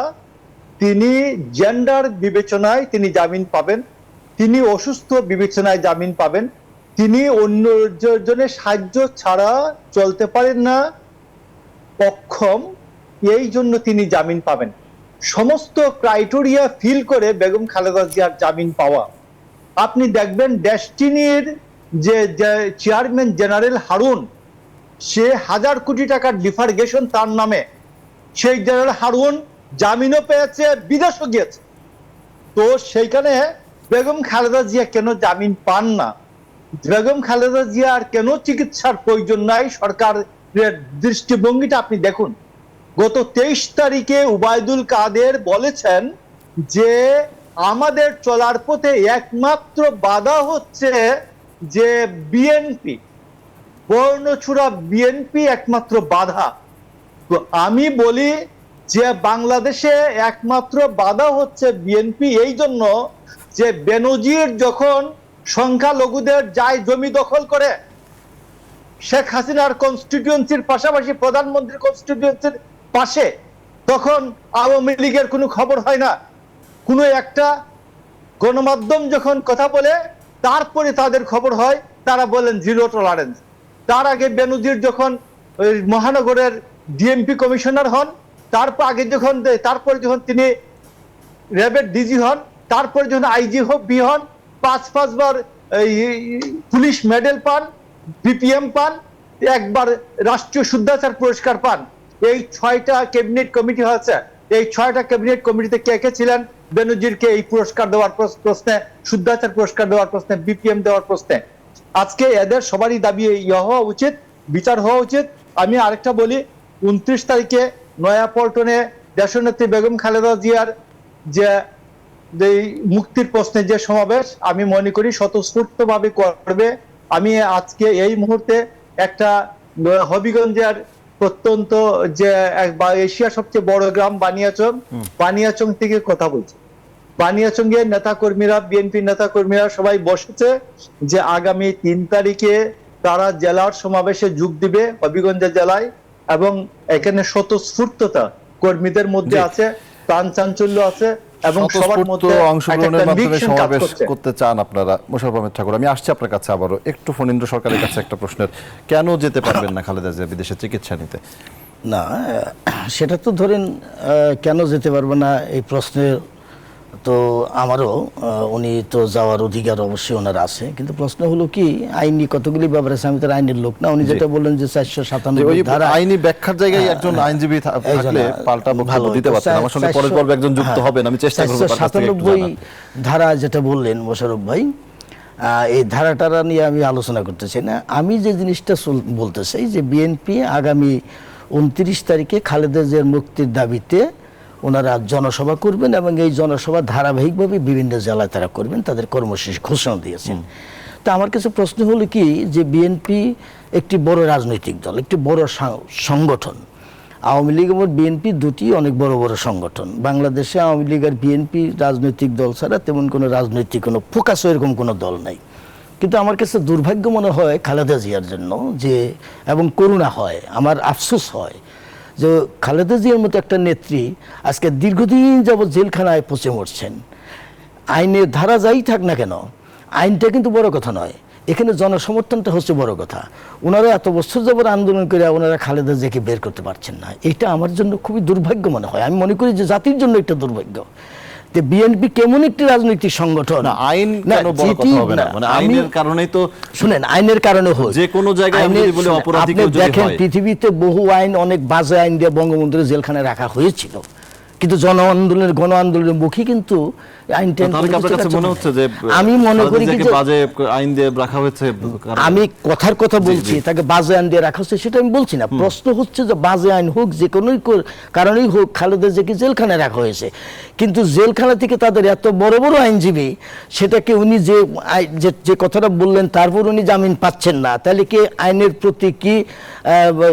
তিনি জেন্ডার বিবেচনায় তিনি জামিন পাবেন, তিনি অসুস্থ বিবেচনায় জামিন পাবেন, তিনি অন্যজনের সাহায্য ছাড়া চলতে পারেন না, অক্ষম, এই জন্য তিনি জামিন পাবেন। সমস্ত ক্রাইটেরিয়া ফিল করে বেগম খালেদা জিয়ার জামিন পাওয়া। আপনি দেখবেন ডেস্টিনির যে চেয়ারম্যান জেনারেল হারুন, সে 1000 কোটি টাকার ডিফারগেশন তার নামে, সেই জেনারেল হারুন জামিনও পেয়েছে, বিদেশও গিয়েছে। তো সেইখানে বেগম খালেদা জিয়া কেন জামিন পান না? বেগম খালেদা জিয়ার কেন চিকিৎসার প্রয়োজন নাই? সরকারের দৃষ্টিভঙ্গিটা আপনি দেখুন। গত 23 তারিখে উবায়দুল কাদের বলেছেন যে আমাদের চলার পথে একমাত্র বাধা হচ্ছে যে বিএনপি, বর্ণচূড়া বিএনপি একমাত্র বাধা। তো আমি বলি যে বাংলাদেশে একমাত্র বাধা হচ্ছে বিএনপি, এই জন্য যে বেনজির যখন সংখ্যালঘুদের যায় জমি দখল করে, শেখ হাসিনার কনস্টিটিউয়েন্সির পাশাপাশি প্রধানমন্ত্রীর কনস্টিটিউয়েন্সির পাশে, তখন আওয়ামী লীগের কোনো খবর হয় না। কোনো একটা গণমাধ্যম যখন কথা বলে, তারপরে তাদের খবর হয়, তারা বলেন জিরো টলারেন্স। তার আগে বেনজির যখন মহানগরের ডিএমপি কমিশনার হন, তারপরে যখন তিনি র্যাবের ডিজি হন, তারপরে যখন আইজি বি হন, 5 বার পুলিশ মেডেল পান, বিপিএম পান, একবার রাষ্ট্রীয় শুদ্ধাচার পুরস্কার পান। এই 6টা ক্যাবিনেট কমিটি হয়েছে, এই 6টা ক্যাবিনেট কমিটিতে কে কে ছিলেন বেনজিরকে এই পুরস্কার দেওয়ার প্রশ্নে, শুদ্ধাচার পুরস্কার দেওয়ার প্রশ্নে, বিপিএম দেওয়ার প্রশ্নে? আজকে এদের সবারই দাবি হওয়া উচিত, বিচার হওয়া উচিত। আমি আরেকটা বলি, 29 তারিখে নয়াপল্টনে দেশনেত্রী বেগম খালেদা জিয়ার যে মুক্তির প্রশ্নে যে সমাবেশ, আমি মনে করি স্বতঃস্ফূর্ত ভাবে করবে। আমি আজকে এই মুহূর্তে একটা হবিগঞ্জের প্রত্যন্ত যে এশিয়ার সবচেয়ে বড় গ্রাম বানিয়াচং থেকে কথা বলছি। বানিয়াচংয়ের নেতা কর্মীরা, বিএনপি নেতা কর্মীরা সবাই বসেছে যে আগামী 3 তারিখে তারা জেলার সমাবেশে যোগ দিবে হবিগঞ্জ জেলায়, এবং এখানে স্বতঃস্ফূর্ততা কর্মীদের মধ্যে আছে, প্রাণ চাঞ্চল্য আছে, এবং সবার মধ্যে অংশগ্রহণের মাধ্যমে সমাবেশ করতে চান আপনারা। মোশাররফ আহমেদ ঠাকুর, আমি আসছি আপনার কাছে আবারও একটু। ফণীন্দ্র সরকারের কাছে একটা প্রশ্নের, কেন যেতে পারবেন না খালেদা জিয়া বিদেশে চিকিৎসা নিতে? না, সেটা তো ধরেন কেন যেতে পারবে না এই প্রশ্নে তো আমারও, উনি তো যাওয়ার অধিকার অবশ্যই ওনার আছে, কিন্তু প্রশ্ন হলো কি আইনি কতগুলি ব্যাপার আছে, আমি তো আইনের লোক না। উনি যেটা বললেন যে 497 ধারা, আইনি ব্যাখ্যার জায়গায় একজন আইনজীবী থাকলে পাল্টা বক্তব্য দিতে পারতেন। আমার সঙ্গে পরের পর্বে একজন যুক্ত হবেন, আমি চেষ্টা করব। 497 ধারা যেটা বললেন মোশাররফ ভাই, এই ধারাটারা নিয়ে আমি আলোচনা করতেছি না। আমি যে জিনিসটা বলতে চাই যে বিএনপি আগামী 29 তারিখে খালেদা জিয়ার মুক্তির দাবিতে ওনারা জনসভা করবেন, এবং এই জনসভা ধারাবাহিকভাবে বিভিন্ন জেলায় তারা করবেন, তাদের কর্মসূচি ঘোষণা দিয়েছেন। তা আমার কাছে প্রশ্ন হলো কি যে বিএনপি একটি বড় রাজনৈতিক দল, একটি বড় সংগঠন। আওয়ামী লীগ এবং বিএনপি দুটি অনেক বড় বড় সংগঠন। বাংলাদেশে আওয়ামী লীগ আর বিএনপি রাজনৈতিক দল ছাড়া তেমন কোনো রাজনৈতিক কোনো ফোকাস এরকম কোনো দল নাই। কিন্তু আমার কাছে দুর্ভাগ্য মনে হয় খালেদা জিয়ার জন্য, যে এবং করুণা হয়, আমার আফসোস হয় যে খালেদা জিয়ার মতো একটা নেত্রী আজকে দীর্ঘদিন যাবৎ জেলখানায় পচে মরছেন। আইনের ধারা যাই থাক না কেন, আইনটা কিন্তু বড় কথা নয়, এখানে জনসমর্থনটা হচ্ছে বড় কথা। ওনারা এত বছর যাবৎ আন্দোলন করে ওনারা খালেদা জিয়াকে বের করতে পারছেন না, এটা আমার জন্য খুবই দুর্ভাগ্য মনে হয়। আমি মনে করি যে জাতির জন্য এটা দুর্ভাগ্য। বিএনপি কেমন একটি রাজনৈতিক সংগঠন, আইন কেন বড় কথা হবে না? মানে আইনের কারণেই তো, শুনেন, আইনের কারণে হোক, যে কোনো জায়গায় আমি বলি অপরাধী কেউ যদি হয়, দেখেন পৃথিবীতে বহু আইন, অনেক বাজে আইন দিয়ে বঙ্গবন্ধুর জেলখানায় রাখা হয়েছিল, কিন্তু গণ আন্দোলনের মুখে কিন্তু আইনটা মনে হচ্ছে যে আমি মনে করি কি যে বাজে আইন দিয়ে রাখা হয়েছে। আমি কথার কথা বলছি, তাকে বাজে আইন দিয়ে রাখা হচ্ছে সেটা আমি বলছি না। প্রশ্ন হচ্ছে যে বাজে আইন হোক, যে কোনো কারণেই হোক, খালেদা জিয়াকে জেলখানায় রাখা হয়েছে, কিন্তু জেলখানা থেকে তাদের এত বড় বড় আইনজীবী, সেটাকে উনি যে কথাটা বললেন তারপর উনি জামিন পাচ্ছেন না, তাহলে কি আইনের প্রতি কি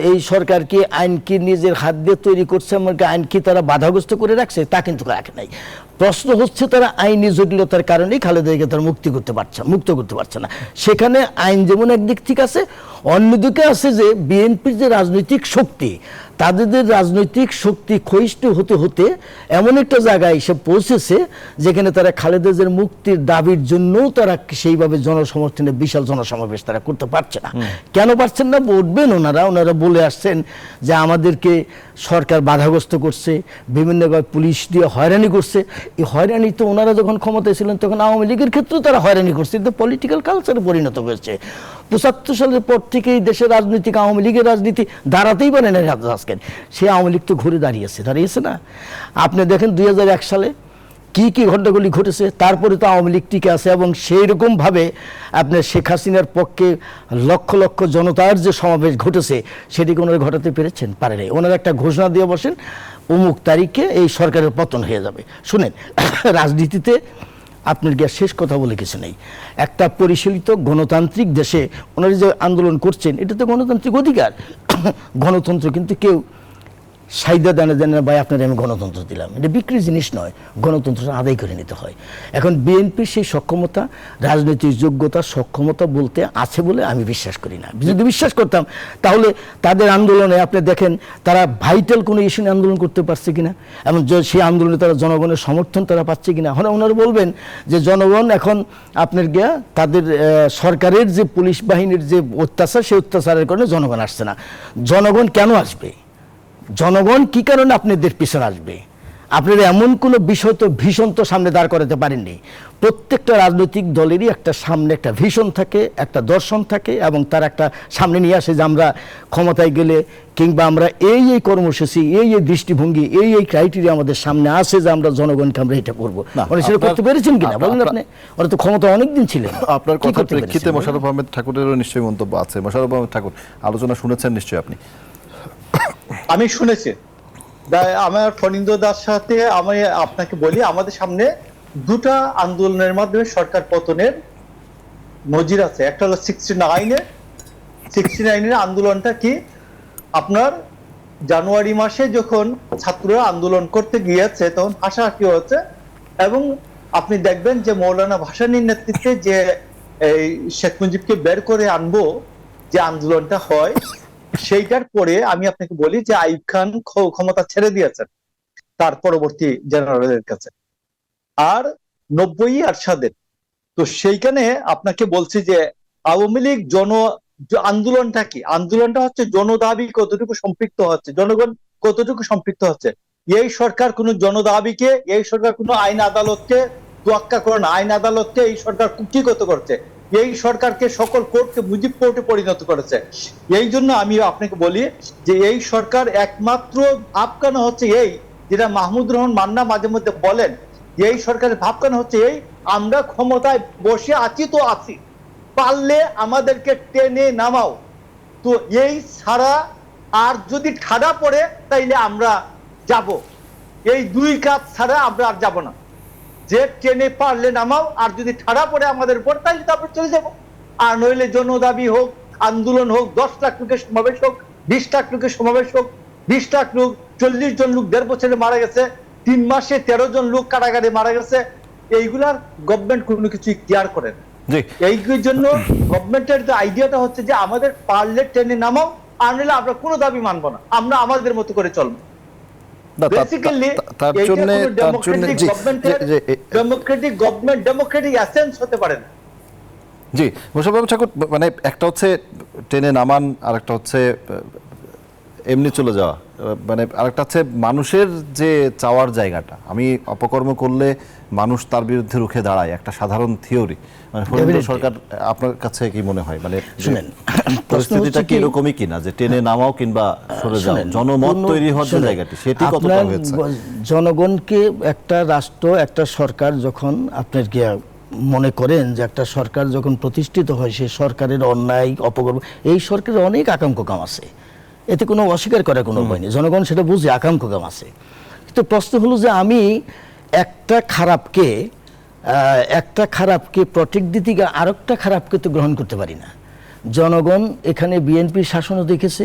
এই সরকার কি আইন কি নিজের হাত দিয়ে তৈরি করছে, আমাকে আইন কি তারা বাধাগ্রস্ত করে রাখছে? তা কিন্তু রাখে নাই। প্রশ্ন হচ্ছে তারা আইনি জটিলতার কারণেই খালেদা জিয়াকে তারা মুক্ত করতে পারছে না। সেখানে আইন যেমন একদিক থেকে আছে, অন্যদিকে আছে যে বিএনপির যে রাজনৈতিক শক্তি, তাদের রাজনৈতিক শক্তি ক্ষয়িষ্ণু হতে হতে এমন একটা জায়গায় এসে পৌঁছেছে যেখানে তারা খালেদা জিয়ার মুক্তির দাবির জন্য তারা সেইভাবে জনসমর্থনে বিশাল জনসমাবেশ তারা করতে পারছে না। কেন পারছেন না? বলবেন ওনারা বলে আসছেন যে আমাদেরকে সরকার বাধাগ্রস্ত করছে, বিভিন্নভাবে পুলিশ দিয়ে হয়রানি করছে। এই হয়রানি তো ওনারা যখন ক্ষমতায় ছিলেন তখন আওয়ামী লীগের ক্ষেত্রেও তারা হয়রানি করছে, কিন্তু পলিটিক্যাল কালচারে পরিণত হয়েছে। ৭৫ সালের পর থেকে এই দেশের রাজনীতিক আওয়ামী লীগের রাজনীতি দাঁড়াতেই পারে না আজকে। সে আওয়ামী লীগ তো ঘুরে দাঁড়িয়েছে না। আপনি দেখেন 2001 সালে কি ঘটনাগুলি ঘটেছে, তারপরে তো আওয়ামী লীগ টিকে আছে, এবং সেই রকমভাবে আপনার শেখ হাসিনার পক্ষে লক্ষ লক্ষ জনতার যে সমাবেশ ঘটেছে সেটিকে ওনারা ঘটাতে পেরেছেন? পারে নাই। ওনারা একটা ঘোষণা দিয়ে বসেন অমুক তারিখে এই সরকারের পতন হয়ে যাবে। শুনেন, রাজনীতিতে আপনার গিয়ে শেষ কথা বলে কিছু নেই। একটা পরিশীলিত গণতান্ত্রিক দেশে ওনারা যে আন্দোলন করছেন, এটা তো গণতান্ত্রিক অধিকার। গণতন্ত্র কিন্তু কেউ সাইদা দানে ভাই আপনার আমি গণতন্ত্র দিলাম, এটা বিক্রি জিনিস নয়, গণতন্ত্রটা আদায় করে নিতে হয়। এখন বিএনপির সেই সক্ষমতা, রাজনৈতিক যোগ্যতা, সক্ষমতা বলতে আছে বলে আমি বিশ্বাস করি না। যদি বিশ্বাস করতাম তাহলে তাদের আন্দোলনে আপনি দেখেন তারা ভাইটাল কোনো ইস্যু নিয়ে আন্দোলন করতে পারছে কিনা, এবং সেই আন্দোলনে তারা জনগণের সমর্থন তারা পাচ্ছে কিনা। ওনারা বলবেন যে জনগণ এখন আপনার গিয়া তাদের সরকারের যে পুলিশ বাহিনীর যে অত্যাচার, সেই অত্যাচারের কারণে জনগণ আসছে না। জনগণ কেন আসবে? জনগণ কি কারণে আপনাদের পিছনে আসবে? আপনারা এমন কোনো বিষয় তো ভীষণ তো সামনে দাঁড় করাতে পারেননি। প্রত্যেকটা রাজনৈতিক দলেরই একটা সামনে একটা ভীষণ থাকে, একটা দর্শন থাকে, এবং তার একটা সামনে নিয়ে আসে যে আমরা ক্ষমতায় গেলে কিংবা আমরা এই কর্মসূচি, এই দৃষ্টিভঙ্গি, এই ক্রাইটেরিয়া আমাদের সামনে আসে যে আমরা জনগণকে আমরা এটা করবো। ওরা সেটা করতে পেরেছেন কিনা বলেন আপনি? ওরা তো ক্ষমতা অনেকদিন ছিলেন। আপনার কি কথার করতে প্রেক্ষিতে পেরেছেন? মোশাররফ আহমেদ ঠাকুরেরও নিশ্চয়ই মন্তব্য আছে। মোশাররফ আহমেদ ঠাকুর, আলোচনা শুনেছেন নিশ্চয়ই আপনি। আমি শুনেছি। আমার ফণীন্দ্র দাস সাথে আমি আপনাকে বলি, আমাদের সামনে দুটা আন্দোলনের মাধ্যমে সরকার পতনের নজির আছে। একটা হলো 69-এর আন্দোলনটা কি, আপনার জানুয়ারি মাসে যখন ছাত্ররা আন্দোলন করতে গিয়েছে তখন হাসাহাসি হচ্ছে, এবং আপনি দেখবেন যে মৌলানা ভাসানীর নেতৃত্বে যে এই শেখ মুজিবকে বের করে আনবো যে আন্দোলনটা হয়, সেইটার পরে আমি আপনাকে বলি যে আইয়ুব খান ক্ষমতা ছেড়ে দিয়েছেন তার পরবর্তী জেনারেলের কাছে, আর 90 আরশাদের। তো সেইখানে আপনাকে বলছি যে আওয়ামী লীগ আন্দোলনটা কি, আন্দোলনটা হচ্ছে জনদাবি কতটুকু সম্পৃক্ত হচ্ছে, জনগণ কতটুকু সম্পৃক্ত হচ্ছে। এই সরকার কোন জনদাবিকে, এই সরকার কোন আইন আদালতকে তোয়াক্কা করে না, আইন আদালতকে এই সরকার কুক্ষিগত করছে, এই সরকারকে সকল কোর্টকে মুজিব কোর্টে পরিণত করেছে। এই জন্য আমি আপনাকে বলি যে এই সরকার একমাত্র ভাবকানো হচ্ছে এই, যেটা মাহমুদুর রহমান মান্না মাঝে মধ্যে বলেন, এই সরকারের ভাবকানো হচ্ছে এই, আমরা ক্ষমতায় বসে আছি তো আছি, পারলে আমাদেরকে টেনে নামাও। তো এই ছাড়া আর যদি ঠাডা পড়ে তাইলে আমরা যাব, এই দুই কাজ ছাড়া আমরা আর যাব না। যে টেনে পারলে নামাও, আর যদি ঠাড়া পড়ে আমাদের উপর তাহলে তারপর চলে যাব। আর নইলে জনদাবি হোক, আন্দোলন হোক, 10 লাখ লোকের সমাবেশ হোক, 20 লাখ লোকের সমাবেশ হোক, 20 লাখ লোক, 40 জন লোক 1.5 বছরে মারা গেছে, 3 মাসে 13 জন লোক কারাগারে মারা গেছে, এইগুলার গভর্নমেন্ট কোনো কিছু কেয়ার করে না। এই জন্য গভর্নমেন্টের যে আইডিয়াটা হচ্ছে যে আমাদের পারলে টেনে নামাও, আর নইলে আমরা কোনো দাবি মানবো না, আমরা আমাদের মতো করে চলবো। জি, মোশাররফ ঠাকুর, মানে একটা হচ্ছে টেনে নামান, আর একটা হচ্ছে এমনি চলে যাওয়া, মানে আরেকটা হচ্ছে মানুষের যে চাওয়ার জায়গাটা, আমি অপকর্ম করলে মানুষ তার বিরুদ্ধে রুখে দাঁড়ায়, একটা সাধারণ থিওরি। মানে সরকার আপনার কাছে কি মনে হয়, মানে শুনেন পরিস্থিতিটা কি এরকমই কিনা যে টেনে নামাও কিংবা সরে যাও, জনমত তৈরি হওয়ার যে জায়গাটি সেটি কতটা হয়েছে? জনগণকে একটা রাষ্ট্র, একটা সরকার যখন আপনার কি মনে করেন যে একটা সরকার যখন প্রতিষ্ঠিত হয়, সেই সরকারের অন্যায় অপকর্ম, এই সরকারের অনেক আকাঙ্ক্ষ কাম আছে, এতে কোনো অস্বীকার করার কোনো উপায় নেই, জনগণ সেটা বুঝে আকাঙ্ক্ষ কাম আছে। কিন্তু প্রশ্ন হলো যে আমি একটা খারাপকে প্রটেক্ট দিতে গিয়ে আরেকটা খারাপকে তো গ্রহণ করতে পারি না। জনগণ এখানে বিএনপির শাসনও দেখেছে,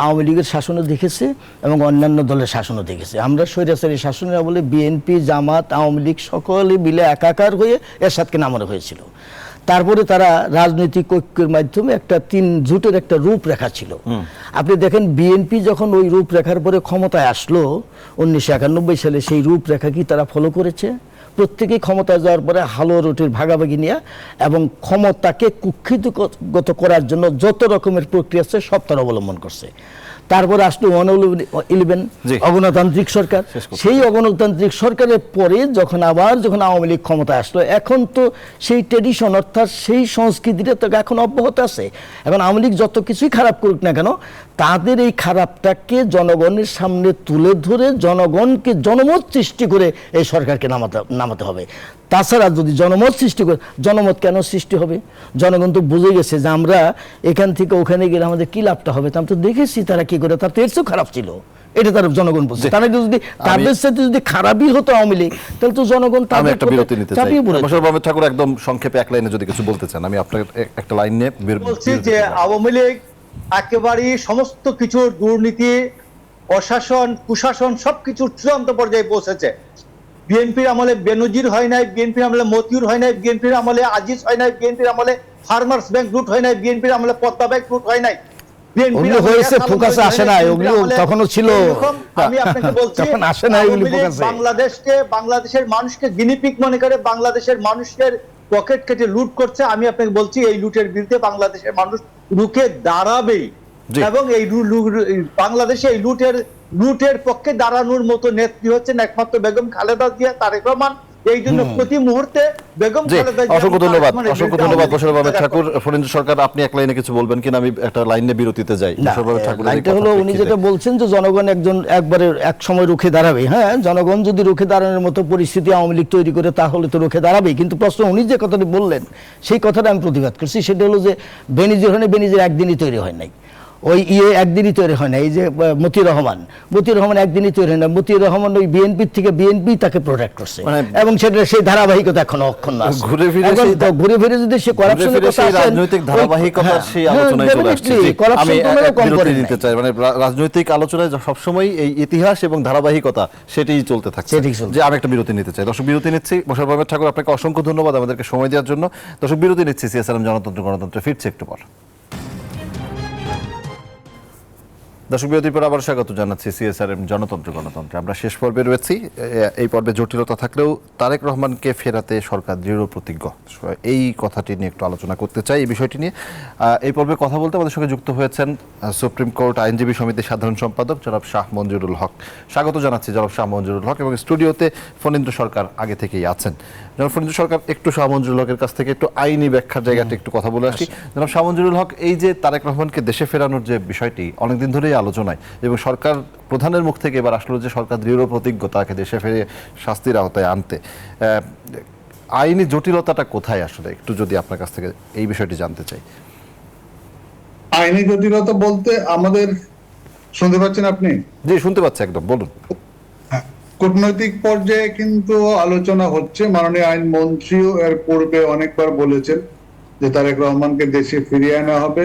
আওয়ামী লীগের শাসনও দেখেছে, এবং অন্যান্য দলের শাসনও দেখেছে। আমরা স্বৈরাচারী শাসনের বলে বিএনপি, জামাত, আওয়ামী লীগ সকলে মিলে একাকার হয়ে এরশাদকে নামানো হয়েছিল। তারপরে তারা রাজনৈতিক ঐক্যের মাধ্যমে একটা 3 জোটের একটা রূপরেখা ছিল। আপনি দেখেন বিএনপি যখন ওই রূপরেখার পরে ক্ষমতায় আসলো 1991 সালে, সেই রূপরেখা কি তারা ফলো করেছে? প্রত্যেকেই ক্ষমতায় যাওয়ার পরে হালো রুটির ভাগাভাগি নিয়ে এবং ক্ষমতাকে কুক্ষিগত করার জন্য যত রকমের প্রক্রিয়া আছে সব তারা অবলম্বন করছে। তারপরে আসলো 111 অগণতান্ত্রিক সরকার। সেই অগণতান্ত্রিক সরকারের পরে যখন আওয়ামী লীগ ক্ষমতায় আসলো, এখন তো সেই ট্রেডিশন অর্থাৎ সেই সংস্কৃতিটা তো এখন অব্যাহত আছে। এখন আওয়ামী লীগ যত কিছুই খারাপ করুক না কেন, তাদের এই খারাপটাকে জনগণের সামনে তুলে ধরে জনগণকে জনমত সৃষ্টি করে এই সরকারকে নামাতে হবে। তাছাড়া যদি জনমত সৃষ্টি করে, জনমত কেন সৃষ্টি হবে? জনগণ তো বুঝে গেছে যে আমরা এখান থেকে ওখানে গেলে আমাদের কি লাভটা হবে, তা আমি তো দেখেছি তারা কি করে, তার তো এর চেয়েও খারাপ ছিল, এটা তার জনগণ বুঝছে। তারা যদি তাদের সাথে যদি খারাপই হতো আওয়ামী লীগ, তাহলে তো জনগণ আমি একটা বিরতি নিতে চাই। মোশাররফ ঠাকুর, একদম সংক্ষেপে এক লাইনে যদি কিছু বলতে চান, আমি আপনার একটা লাইন নিয়ে বলছি যে আওয়ামী লীগ একেবারেই সমস্ত কিছু দুর্নীতি, অশাসন, কুশাসন সবকিছুর চূড়ান্ত পর্যায়ে পৌঁছেছে। বিএনপির আমলে বেনজির হয় নাই, বিএনপির আমলে মতিউর হয় নাই, বিএনপির আমলে আজিজ হয় নাই, বিএনপির আমলে ফার্মার্স ব্যাংক লুট হয় নাই, বিএনপির আমলে পদ্মা ব্যাংক লুট হয় নাই। বাংলাদেশের মানুষকে গিনিপিগ মনে করে বাংলাদেশের মানুষের পকেট কেটে লুট করছে। আমি আপনাকে বলছি এই লুটের বিরুদ্ধে বাংলাদেশের মানুষ রুখে দাঁড়াবে, এবং এই বাংলাদেশে এই লুটের লুটের পক্ষে দাঁড়ানোর মতো নেত্রী হচ্ছেন একমাত্র বেগম খালেদা জিয়া, তারেক রহমান। এই জন্য প্রতি মুহূর্তে বেগম জি, খালেদা জিয়া অসংখ্য ধন্যবাদ, অসংখ্য ধন্যবাদ মোশাররফ আহমেদ বিরুদ্ধে ঠাকুর। ফরিন্দু সরকার, আপনি এক লাইনে কিছু বলবেন কিনা? আমি একটা লাইনে বিরতিতে যাই। না, মোশাররফ আহমেদ ঠাকুরের এই লাইনটা কথার হলো উনি প্রেক্ষিতে। যেটা বলছেন যে জনগণ একবারে এক সময় রুখে দাঁড়াবে। হ্যাঁ, জনগণ যদি রুখে দাঁড়ানোর মতো পরিস্থিতি আওয়ামী লীগ তৈরি করে তাহলে তো রুখে দাঁড়াবেই, কিন্তু প্রশ্ন উনি যে কথাটি বললেন সেই কথাটা আমি প্রতিবাদ করছি। সেটা হলো যে বেনিজির একদিনই তৈরি হয় নাই, ওই একদিনই তৈরি হয় না। এই যে মতিউর রহমান একদিনই তৈরি হয় না। মতিউর রহমান ওই বিএনপির থেকে বিএনপি তাকে প্রোটেক্ট করছে, এবং সেটা সেই ধারাবাহিকতা এখনো অক্ষুণ্ণ আছে। ঘুরে ফিরে এখন সেই- তো ঘুরে ফিরে যদি সে করাপশনের কথা সেই আসেন, রাজনৈতিক ধারাবাহিকতার সেই আলোচনায় চলে আসছে। জি, আমি এক বিরতি দিতে চাই। মানে রাজনৈতিক আলোচনায় সবসময় এই ইতিহাস এবং ধারাবাহিকতা সেটাই চলতে থাকছে। সেটাই চলছে। যে আমি একটা বিরতি নিতে চাই। দর্শক, বিরতি নিচ্ছি। মোশাররফ আহমেদ ঠাকুর, আপনাকে অসংখ্য ধন্যবাদ আমাদেরকে সময় দেওয়ার জন্য। দর্শক, বিরতি নিচ্ছি। সিএসআরএম জনতন্ত্র গণতন্ত্রে ফিরছে একটু পর। দর্শক, বিরতির পর আবার স্বাগত জানাচ্ছি সিএসআরএম জনতন্ত্র গণতন্ত্রে। আমরা শেষ পর্বে রয়েছি। এই পর্বে জটিলতা থাকলেও তারেক রহমানকে ফেরাতে সরকার দৃঢ় প্রতিজ্ঞ, এই কথাটি নিয়ে একটু আলোচনা করতে চাই। এই বিষয়টি নিয়ে এই পর্বে কথা বলতে আমাদের সঙ্গে যুক্ত হয়েছেন সুপ্রিম কোর্ট আইনজীবী সমিতির সাধারণ সম্পাদক জনাব শাহ মঞ্জুরুল হক। স্বাগত জানাচ্ছি জনাব শাহ মঞ্জুরুল হক, এবং স্টুডিওতে ফণীন্দ্র সরকার আগে থেকেই আছেন। জনাব ফণীন্দ্র সরকার, একটু শাহ মঞ্জুরুল হকের কাছ থেকে একটু আইনি ব্যাখ্যার জায়গাটা একটু কথা বলে আসি। জনাব শাহ মঞ্জুরুল হক, এই যে তারেক রহমানকে দেশে ফেরানোর যে বিষয়টি অনেকদিন ধরেই আলোচনায়, এবং সরকার প্রধানের মুখ থেকে এবার আসলো যে সরকার দৃঢ় প্রতিজ্ঞ তাকে দেশে ফিরে শাস্তির আওতায় আনতে, আইনি জটিলতাটা কোথায় আসলে একটু যদি আপনার কাছ থেকে এই বিষয়টি জানতে চাই। আইনি জটিলতা বলতে আমাদের, শুনতে পাচ্ছেন আপনি? জি, শুনতে পাচ্ছি একদম, বলুন। কূটনৈতিক পর্যায়ে কিন্তু আলোচনা হচ্ছে। মাননীয় আইনমন্ত্রীও এর পূর্বে অনেকবার বলেছেন যে তারেক রহমানকে দেশে ফিরিয়ে আনা হবে।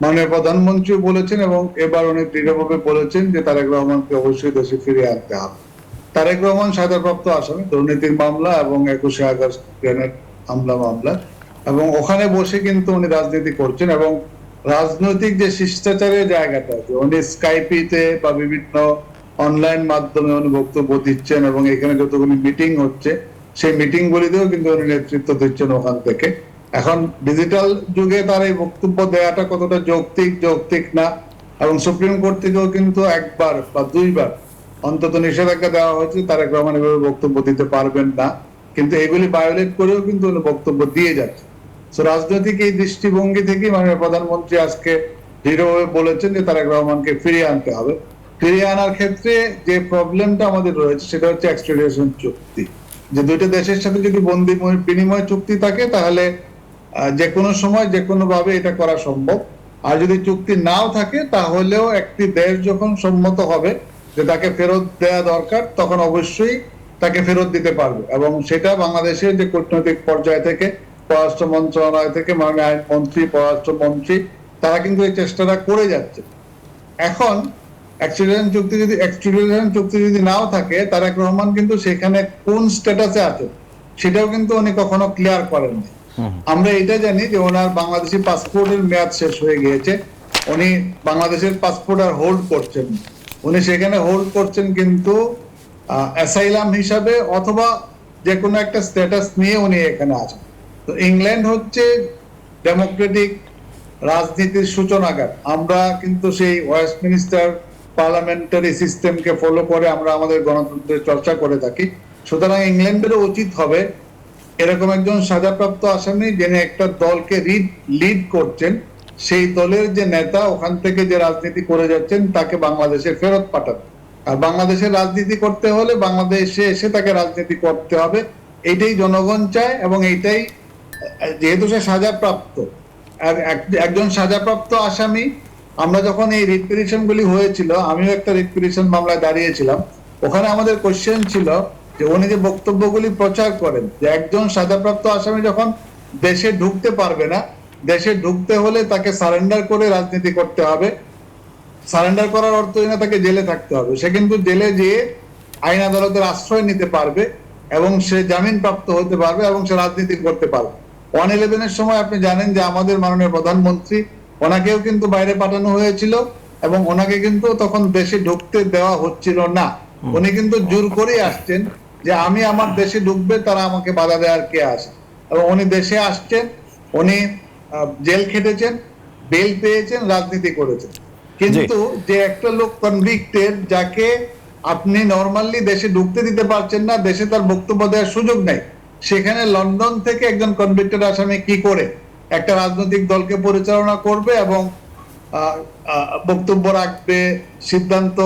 মাননীয় প্রধানমন্ত্রীও বলেছেন, এবং এবার উনি দৃঢ়ভাবে বলেছেন যে তারেক রহমানকে অবশ্যই দেশে ফিরিয়ে আনতে হবে। তারেক রহমান সাজাপ্রাপ্ত আসামি দুর্নীতির মামলা এবং 21শে আগস্ট গ্রেনেড হামলা মামলা, এবং ওখানে বসে কিন্তু উনি রাজনীতি করছেন, এবং রাজনৈতিক যে শিষ্টাচারের জায়গাটা, যে উনি স্কাইপিতে বা বিভিন্ন অনলাইন মাধ্যমে উনি বক্তব্য দিচ্ছেন, এবং এখানে যতগুলি মিটিং হচ্ছে সেই মিটিং গুলিতেও কিন্তু উনি নেতৃত্ব দিচ্ছেন ওখান থেকে। এখন ডিজিটাল যুগে তার এই বক্তব্য দেওয়াটা কতটা যৌক্তিক না, এবং সুপ্রিম কোর্ট থেকেও কিন্তু একবার বা দুইবার অন্তত নিষেধাজ্ঞা দেওয়া হয়েছে তারেক রহমান এভাবে বক্তব্য দিতে পারবেন না, কিন্তু এগুলি ভায়োলেট করেও কিন্তু উনি বক্তব্য দিয়ে যাচ্ছে। তো রাজনৈতিক এই দৃষ্টিভঙ্গি থেকে মাননীয় প্রধানমন্ত্রী আজকে দৃঢ়ভাবে বলেছেন যে তারেক রহমানকে ফিরিয়ে আনতে হবে। ফিরিয়ে আনার ক্ষেত্রে যে প্রবলেমটা আমাদের রয়েছে সেটা হচ্ছে এক্সট্রাডিশন চুক্তি। যে দুইটা দেশের সাথে যদি বন্দি বিনিময় চুক্তি থাকে তাহলে যে কোনো সময় যে কোনো ভাবে এটা করা সম্ভব। আর যদি চুক্তি নাও থাকে তাহলেও একটি দেশ যখন সম্মত হবে যে তাকে ফেরত দেওয়া দরকার, তখন অবশ্যই তাকে ফেরত দিতে পারবে, এবং সেটা বাংলাদেশের যে কূটনৈতিক পর্যায় থেকে, পররাষ্ট্র মন্ত্রণালয় থেকে মাননীয় আইনমন্ত্রী, পররাষ্ট্রমন্ত্রী, তারা কিন্তু এই চেষ্টাটা করে যাচ্ছে। এখন এক্সট্রাডিশন চুক্তি যদি নাও থাকে, তারেক রহমান কিন্তু সেখানে কোন স্ট্যাটাসে আছে সেটাও কিন্তু উনি কখনো ক্লিয়ার করেননি। আমরা এটা জানি যে ওনার বাংলাদেশি পাসপোর্টের মেয়াদ শেষ হয়ে গিয়েছে, উনি বাংলাদেশের পাসপোর্ট আর হোল্ড করছেন। উনি সেখানে হোল্ড করছেন কিন্তু অ্যাসাইলাম হিসাবে, অথবা যে কোনো একটা স্ট্যাটাস নিয়ে উনি এখানে আছেন। তো ইংল্যান্ড হচ্ছে ডেমোক্রেটিক রাজনীতির সূচনাগার। আমরা কিন্তু সেই ওয়েস্টমিনিস্টার পার্লামেন্টারি সিস্টেমকে ফলো করে আমরা আমাদের গণতন্ত্রের চর্চা করে থাকি। সুতরাং ইংল্যান্ডেরও উচিত হবে এরকম একজন সাজাপ্রাপ্ত আসামি যিনি একটা দলকে লিড করছেন, সেই দলের যে নেতা ওখান থেকে যে রাজনীতি করে যাচ্ছেন তাকে বাংলাদেশে ফেরত পাঠাবে। আর বাংলাদেশের রাজনীতি করতে হলে বাংলাদেশে এসে তাকে রাজনীতি করতে হবে, এইটাই জনগণ চায়। এবং এইটাই, যেহেতু সে সাজাপ্রাপ্ত, একজন সাজাপ্রাপ্ত আসামি, আমরা যখন এই রিট পিটিশন গুলি হয়েছিল, আমিও একটা রিট পিটিশন মামলায় দাঁড়িয়েছিলাম, ওখানে আমাদের কোশ্চেন ছিল যে উনি যে বক্তব্যগুলি প্রচার করেন যে একজন সাজাপ্রাপ্ত আসামি যখন দেশে ঢুকতে পারবে না, দেশে ঢুকতে হলে তাকে সারেন্ডার করে রাজনীতি করতে হবে। সারেন্ডার করার অর্থ না তাকে জেলে থাকতে হবে, সে কিন্তু জেলে যেয়ে আইন আদালতের আশ্রয় নিতে পারবে, এবং সে জামিন প্রাপ্ত হতে পারবে, এবং সে রাজনীতি করতে পারবে। 111-এর সময় আপনি জানেন যে আমাদের মাননীয় প্রধানমন্ত্রী, ওনাকেও কিন্তু বাইরে পাঠানো হয়েছিল, এবং ওনাকে কিন্তু তখন দেশে ঢুকতে দেওয়া হচ্ছিল না। উনি কিন্তু জোর করে আসছেন যে আমি আমার দেশে ঢুকবে, তারা আমাকে বাধা দেওয়ার কে আছে। এবং উনি দেশে আসছেন, উনি জেল খেটেছেন, বেল পেয়েছেন, রাজনীতি করেছেন। কিন্তু যে একটা লোক কনভিক্টেড, যাকে আপনি নরমালি দেশে ঢুকতে দিতে পারছেন না, দেশে তার বক্তব্য দেওয়ার সুযোগ নাই, সেখানে লন্ডন থেকে একজন কনভিক্টেড আসামি কি করে একটা রাজনৈতিক দলকে পরিচালনা করবে এবং বক্তব্য রাখবে, সিদ্ধান্ত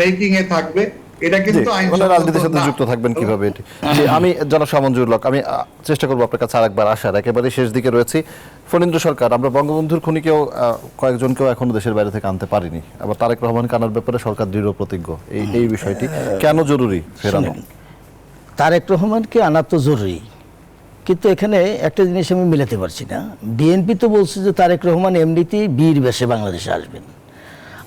মেকিং এ থাকবে? এটা কিন্তু রাজনীতির সাথে যুক্ত থাকবেন কিভাবে এটি? আমি জনাব শামঞ্জুর হক, আমি চেষ্টা করবো আপনার কাছে আরেকবার আসার, একেবারে শেষ দিকে রয়েছি। ফণীন্দ্র সরকার, আমরা বঙ্গবন্ধুর খুনিকেও কয়েকজনকেও এখনো দেশের বাইরে থেকে আনতে পারিনি, আবার তারেক রহমানকে আনার ব্যাপারে সরকার দৃঢ় প্রতিজ্ঞ। এই বিষয়টি কেন জরুরি ফেরানো? তারেক রহমানকে আনা তো জরুরি, কিন্তু এখানে একটা জিনিস আমি মেলাতে পারছি না। বিএনপি তো বলছে যে তারেক রহমান এমনিতেই বীর বেশে বাংলাদেশে আসবেন,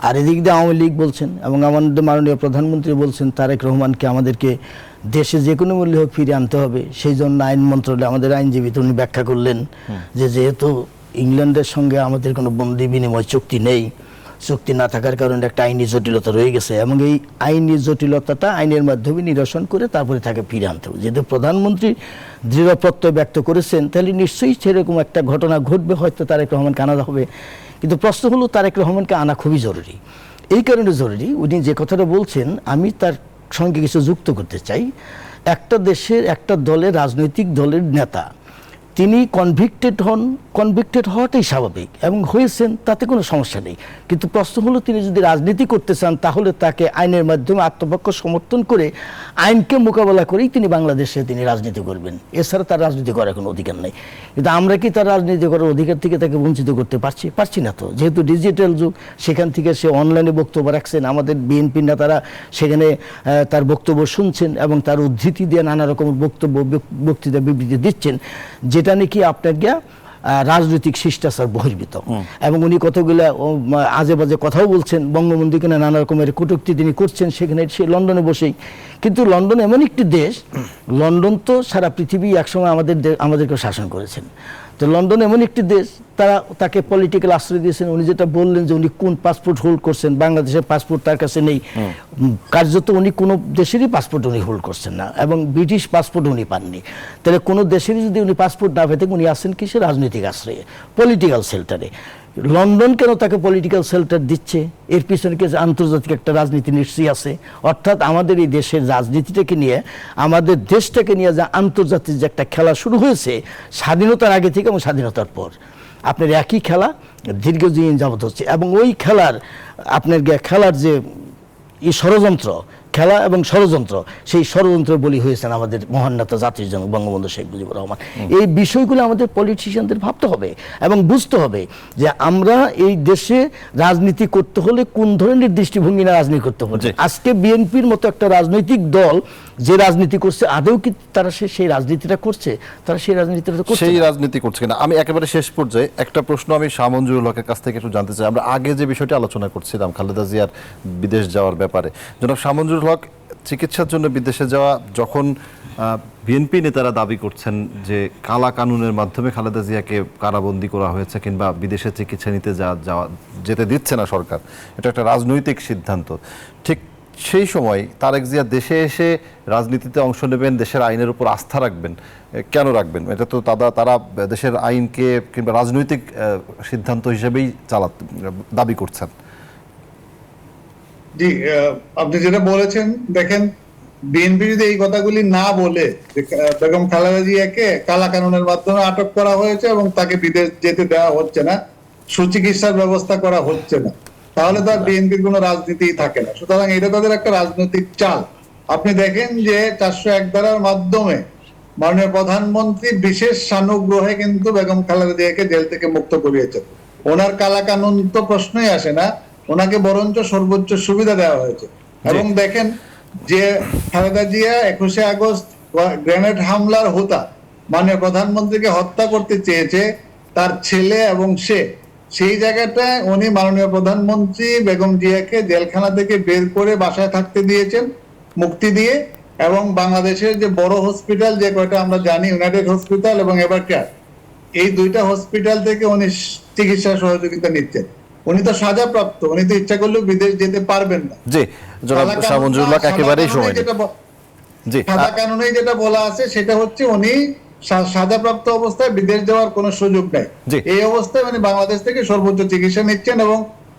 আর এদিক দিয়ে আওয়ামী লীগ বলছেন এবং আমাদের মাননীয় প্রধানমন্ত্রী বলছেন তারেক রহমানকে আমাদেরকে দেশে যে কোনো মূল্যে হোক ফিরে আনতে হবে। সেই জন্য আইন মন্ত্রণালয়, আমাদের আইনজীবী তো উনি ব্যাখ্যা করলেন যে যেহেতু ইংল্যান্ডের সঙ্গে আমাদের কোনো বন্দি বিনিময় চুক্তি নেই, চুক্তি না থাকার কারণে একটা আইনি জটিলতা রয়ে গেছে এবং এই আইনি জটিলতাটা আইনের মাধ্যমে নিরসন করে তারপরে তাকে ফিরে আনতে হবে। যেহেতু প্রধানমন্ত্রী দৃঢ় প্রত্যয় ব্যক্ত করেছেন, তাহলে নিশ্চয়ই সেরকম একটা ঘটনা ঘটবে, হয়তো তারেক রহমানকে আনা হবে। কিন্তু প্রশ্ন হলো তারেক রহমানকে আনা খুবই জরুরি। এই কারণে জরুরি, উনি যে কথাটা বলছেন আমি তার সঙ্গে কিছু যুক্ত করতে চাই। একটা দেশের একটা দলের, রাজনৈতিক দলের নেতা তিনি কনভিক্টেড হন, কনভিক্টেড হওয়াটাই স্বাভাবিক এবং হয়েছেন, তাতে কোনো সমস্যা নেই। কিন্তু প্রশ্ন হলো তিনি যদি রাজনীতি করতে চান তাহলে তাকে আইনের মাধ্যমে আত্মপক্ষ সমর্থন করে আইনকে মোকাবেলা করেই তিনি বাংলাদেশে তিনি রাজনীতি করবেন, এছাড়া তার রাজনীতি করার কোনো অধিকার নেই। কিন্তু আমরা কি তার রাজনীতি করার অধিকার থেকে তাকে বঞ্চিত করতে পারছি না তো। যেহেতু ডিজিটাল যুগ, সেখান থেকে সে অনলাইনে বক্তব্য রাখছেন, আমাদের বিএনপির নেতারা সেখানে তার বক্তব্য শুনছেন এবং তার উদ্ধৃতি দিয়ে নানা রকম বক্তব্য, বক্তৃতা, বিবৃতি দিচ্ছেন, যেটা নাকি আপনার গিয়া রাজনৈতিক শিষ্টাচার বহির্ভূত। এবং উনি কতগুলো আজে বাজে কথাও বলছেন, বঙ্গবন্ধুকে নানা রকমের কটূক্তি তিনি করছেন সেখানে, সে লন্ডনে বসেই। কিন্তু লন্ডন এমন একটি দেশ, লন্ডন তো সারা পৃথিবী একসময় আমাদেরকে শাসন করেছেন। তো লন্ডন এমন একটি দেশ, তাকে পলিটিক্যাল আশ্রয় দিয়েছেন। উনি যেটা বললেন যে উনি কোন পাসপোর্ট হোল্ড করছেন, বাংলাদেশের পাসপোর্ট তার কাছে নেই, কার্যত উনি কোনো দেশেরই পাসপোর্ট উনি হোল্ড করছেন না এবং ব্রিটিশ পাসপোর্ট উনি পাননি। তাহলে কোনো দেশেরই যদি উনি পাসপোর্ট না পেতেন, উনি আসেন কিসে? রাজনৈতিক আশ্রয়ে, পলিটিক্যাল শেল্টারে। লন্ডন কেন তাকে পলিটিক্যাল শেল্টার দিচ্ছে? এর পিছনে কি আন্তর্জাতিক একটা রাজনীতি নিশ্চয়ই আছে। অর্থাৎ আমাদের এই দেশের রাজনীতিটাকে নিয়ে, আমাদের দেশটাকে নিয়ে যে আন্তর্জাতিক যে একটা খেলা শুরু হয়েছে স্বাধীনতার আগে থেকে এবং স্বাধীনতার পর, আপনার একই খেলা দীর্ঘদিন যাবত হচ্ছে। এবং ওই খেলার যে ষড়যন্ত্র, খেলা এবং ষড়যন্ত্র, সেই ষড়যন্ত্র বলি হয়েছেন আমাদের মহান নেতা জাতির জনক বঙ্গবন্ধু শেখ মুজিবুর রহমান। এই বিষয়গুলো আমাদের পলিটিশিয়ানদের ভাবতে হবে এবং বুঝতে হবে যে আমরা এই দেশে রাজনীতি করতে হলে কোন ধরনের দৃষ্টিভঙ্গি না রাজনীতি করতে হবে। আজকে বিএনপির মতো একটা রাজনৈতিক দল যে রাজনীতি করছে, আদৌ কি তারা সেই রাজনীতিটা করছে? তারা সেই রাজনীতিটা করছে, সেই রাজনীতি করছে কিনা। আমি একেবারে শেষ পর্যায়ে একটা প্রশ্ন আমি শামঞ্জুর হকের কাছ থেকে একটু জানতে চাই। আমরা আগে যে বিষয়টি আলোচনা করছিলাম খালেদা জিয়ার বিদেশ যাওয়ার ব্যাপারে, জনাব শামঞ্জুর হক, চিকিৎসার জন্য বিদেশে যাওয়া, যখন বিএনপি নেতারা দাবি করছেন যে কালা কানুনের মাধ্যমে খালেদা জিয়াকে কারাবন্দী করা হয়েছে কিংবা বিদেশে চিকিৎসা নিতে যেতে দিচ্ছে না সরকার, এটা একটা রাজনৈতিক সিদ্ধান্ত, ঠিক সেই সময় তারেক জিয়া দেশে এসে রাজনীতিতে অংশ নেবেন, দেশের আইনের উপর আস্থা রাখবেন, কেন রাখবেন? এটা তো তারা দেশের আইনকে কিংবা রাজনৈতিক সিদ্ধান্ত হিসেবেই দাবি করছেন। জি, আপনি যেটা বলেছেন, দেখেন বিএনপি যদি এই কথাগুলি না বলে বেগম খালেদা জিয়াকে কালা কানুনের মাধ্যমে আটক করা হয়েছে এবং তাকে বিদেশ যেতে দেওয়া হচ্ছে না, সুচিকিৎসার ব্যবস্থা করা হচ্ছে না, তাহলে তার বিএনপির কোনো রাজনীতি থাকে না। সুতরাং এটা তাদের একটা রাজনৈতিক চাল। আপনি দেখেন যে 401 ধারার মাধ্যমে মাননীয় প্রধানমন্ত্রী বিশেষ সানুগ্রহে কিন্তু বেগম খালেদা জিয়াকে জেল থেকে মুক্ত করিয়েছেন। ওনার কালা কানুন তো প্রশ্নই আসে না, ওনাকে বরঞ্চ সর্বোচ্চ সুবিধা দেওয়া হয়েছে। এবং দেখেন যে খালেদা জিয়া 21শে আগস্ট গ্রেনেড হামলার হোতা মাননীয় প্রধানমন্ত্রীকে হত্যা করতে চেয়েছে, তার ছেলে এবং সেই জায়গাটায় উনি মাননীয় প্রধানমন্ত্রী বেগম জিয়াকে জেলখানা থেকে বের করে বাসায় থাকতে দিয়েছেন মুক্তি দিয়ে, এবং বাংলাদেশের যে বড় হসপিটাল যে কয়টা আমরা জানি, ইউনাইটেড হসপিটাল এবং এভারকেয়ার, এই দুইটা হসপিটাল থেকে উনি চিকিৎসা সহযোগিতা নিচ্ছেন। উনি তো সাজাপ্রাপ্ত, উনি তো ইচ্ছা করলেও বিদেশ যেতে পারবেন না। জি, জনাব শামঞ্জুর হক, একেবারেই সময় নেই। জি, সাদা কানুনে যেটা বলা আছে সেটা হচ্ছে উনি সাজাপ্রাপ্ত অবস্থায় বিদেশ যাওয়ার কোনো সুযোগ নাই। এই অবস্থায় উনি বাংলাদেশ থেকে সর্বোচ্চ চিকিৎসা নিচ্ছেন এবং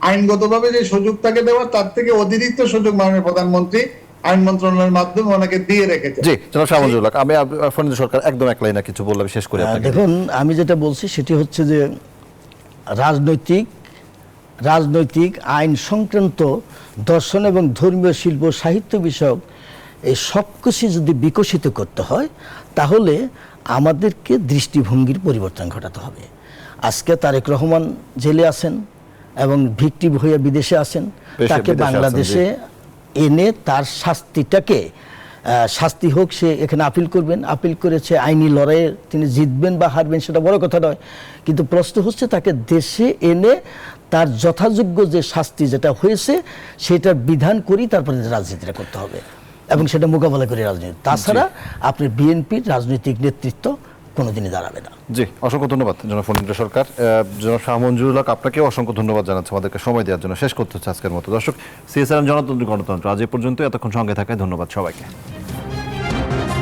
আইনগতভাবে যে সুযোগ তাকে দেওয়া তার থেকে অতিরিক্ত সুযোগ মাননীয় প্রধানমন্ত্রী আইন মন্ত্রণালয়ের মাধ্যমে ওনাকে দিয়ে রেখেছেন। জি জনাব শাহ আমানুল্লাহ হক, আমি ফরিদ সরকার একদম এক লাইনে কিছু বললাম, শেষ করে আপনাকে দেখুন, আমি যেটা বলছি সেটি হচ্ছে যে রাজনৈতিক আইন সংক্রান্ত দর্শন এবং ধর্মীয় শিল্প সাহিত্য বিষয়ক এই সব কিছু যদি বিকশিত করতে হয় তাহলে আমাদেরকে দৃষ্টিভঙ্গির পরিবর্তন ঘটাতে হবে। আজকে তারেক রহমান জেলে আছেন এবং ভিকটিম হয়ে বিদেশে আছেন, তাকে বিদেশে আছেন, বাংলাদেশে এনে তার শাস্তিটাকে শাস্তি হোক, সে এখানে আপিল করবেন, আপিল করেছে, আইনি লড়াইয়ে তিনি জিতবেন বা হারবেন সেটা বড় কথা নয়, কিন্তু প্রশ্ন হচ্ছে তাকে দেশে এনে তার যথাযোগ্য যে শাস্তি যেটা হয়েছে সেটার বিধান করেই তারপরে রাজনীতিটা করতে হবে এবং সেটা মোকাবেলা করে রাজনীতি। তাছাড়া আপনি বিএনপির রাজনৈতিক নেতৃত্ব কোনোদিনই দাঁড়াবে না। জি অসংখ্য ধন্যবাদ জনাব ফরিদ সরকার। জনাব শাহ মঞ্জুরুল হক, আপনাকেও অসংখ্য ধন্যবাদ জানাচ্ছি আমাদেরকে সময় দেওয়ার জন্য। শেষ করতে হচ্ছে আজকের মতো। দর্শক, সিএসআরএম জনতন্ত্র গণতন্ত্র আজ এ পর্যন্ত। এতক্ষণ সঙ্গে থাকায় ধন্যবাদ সবাইকে।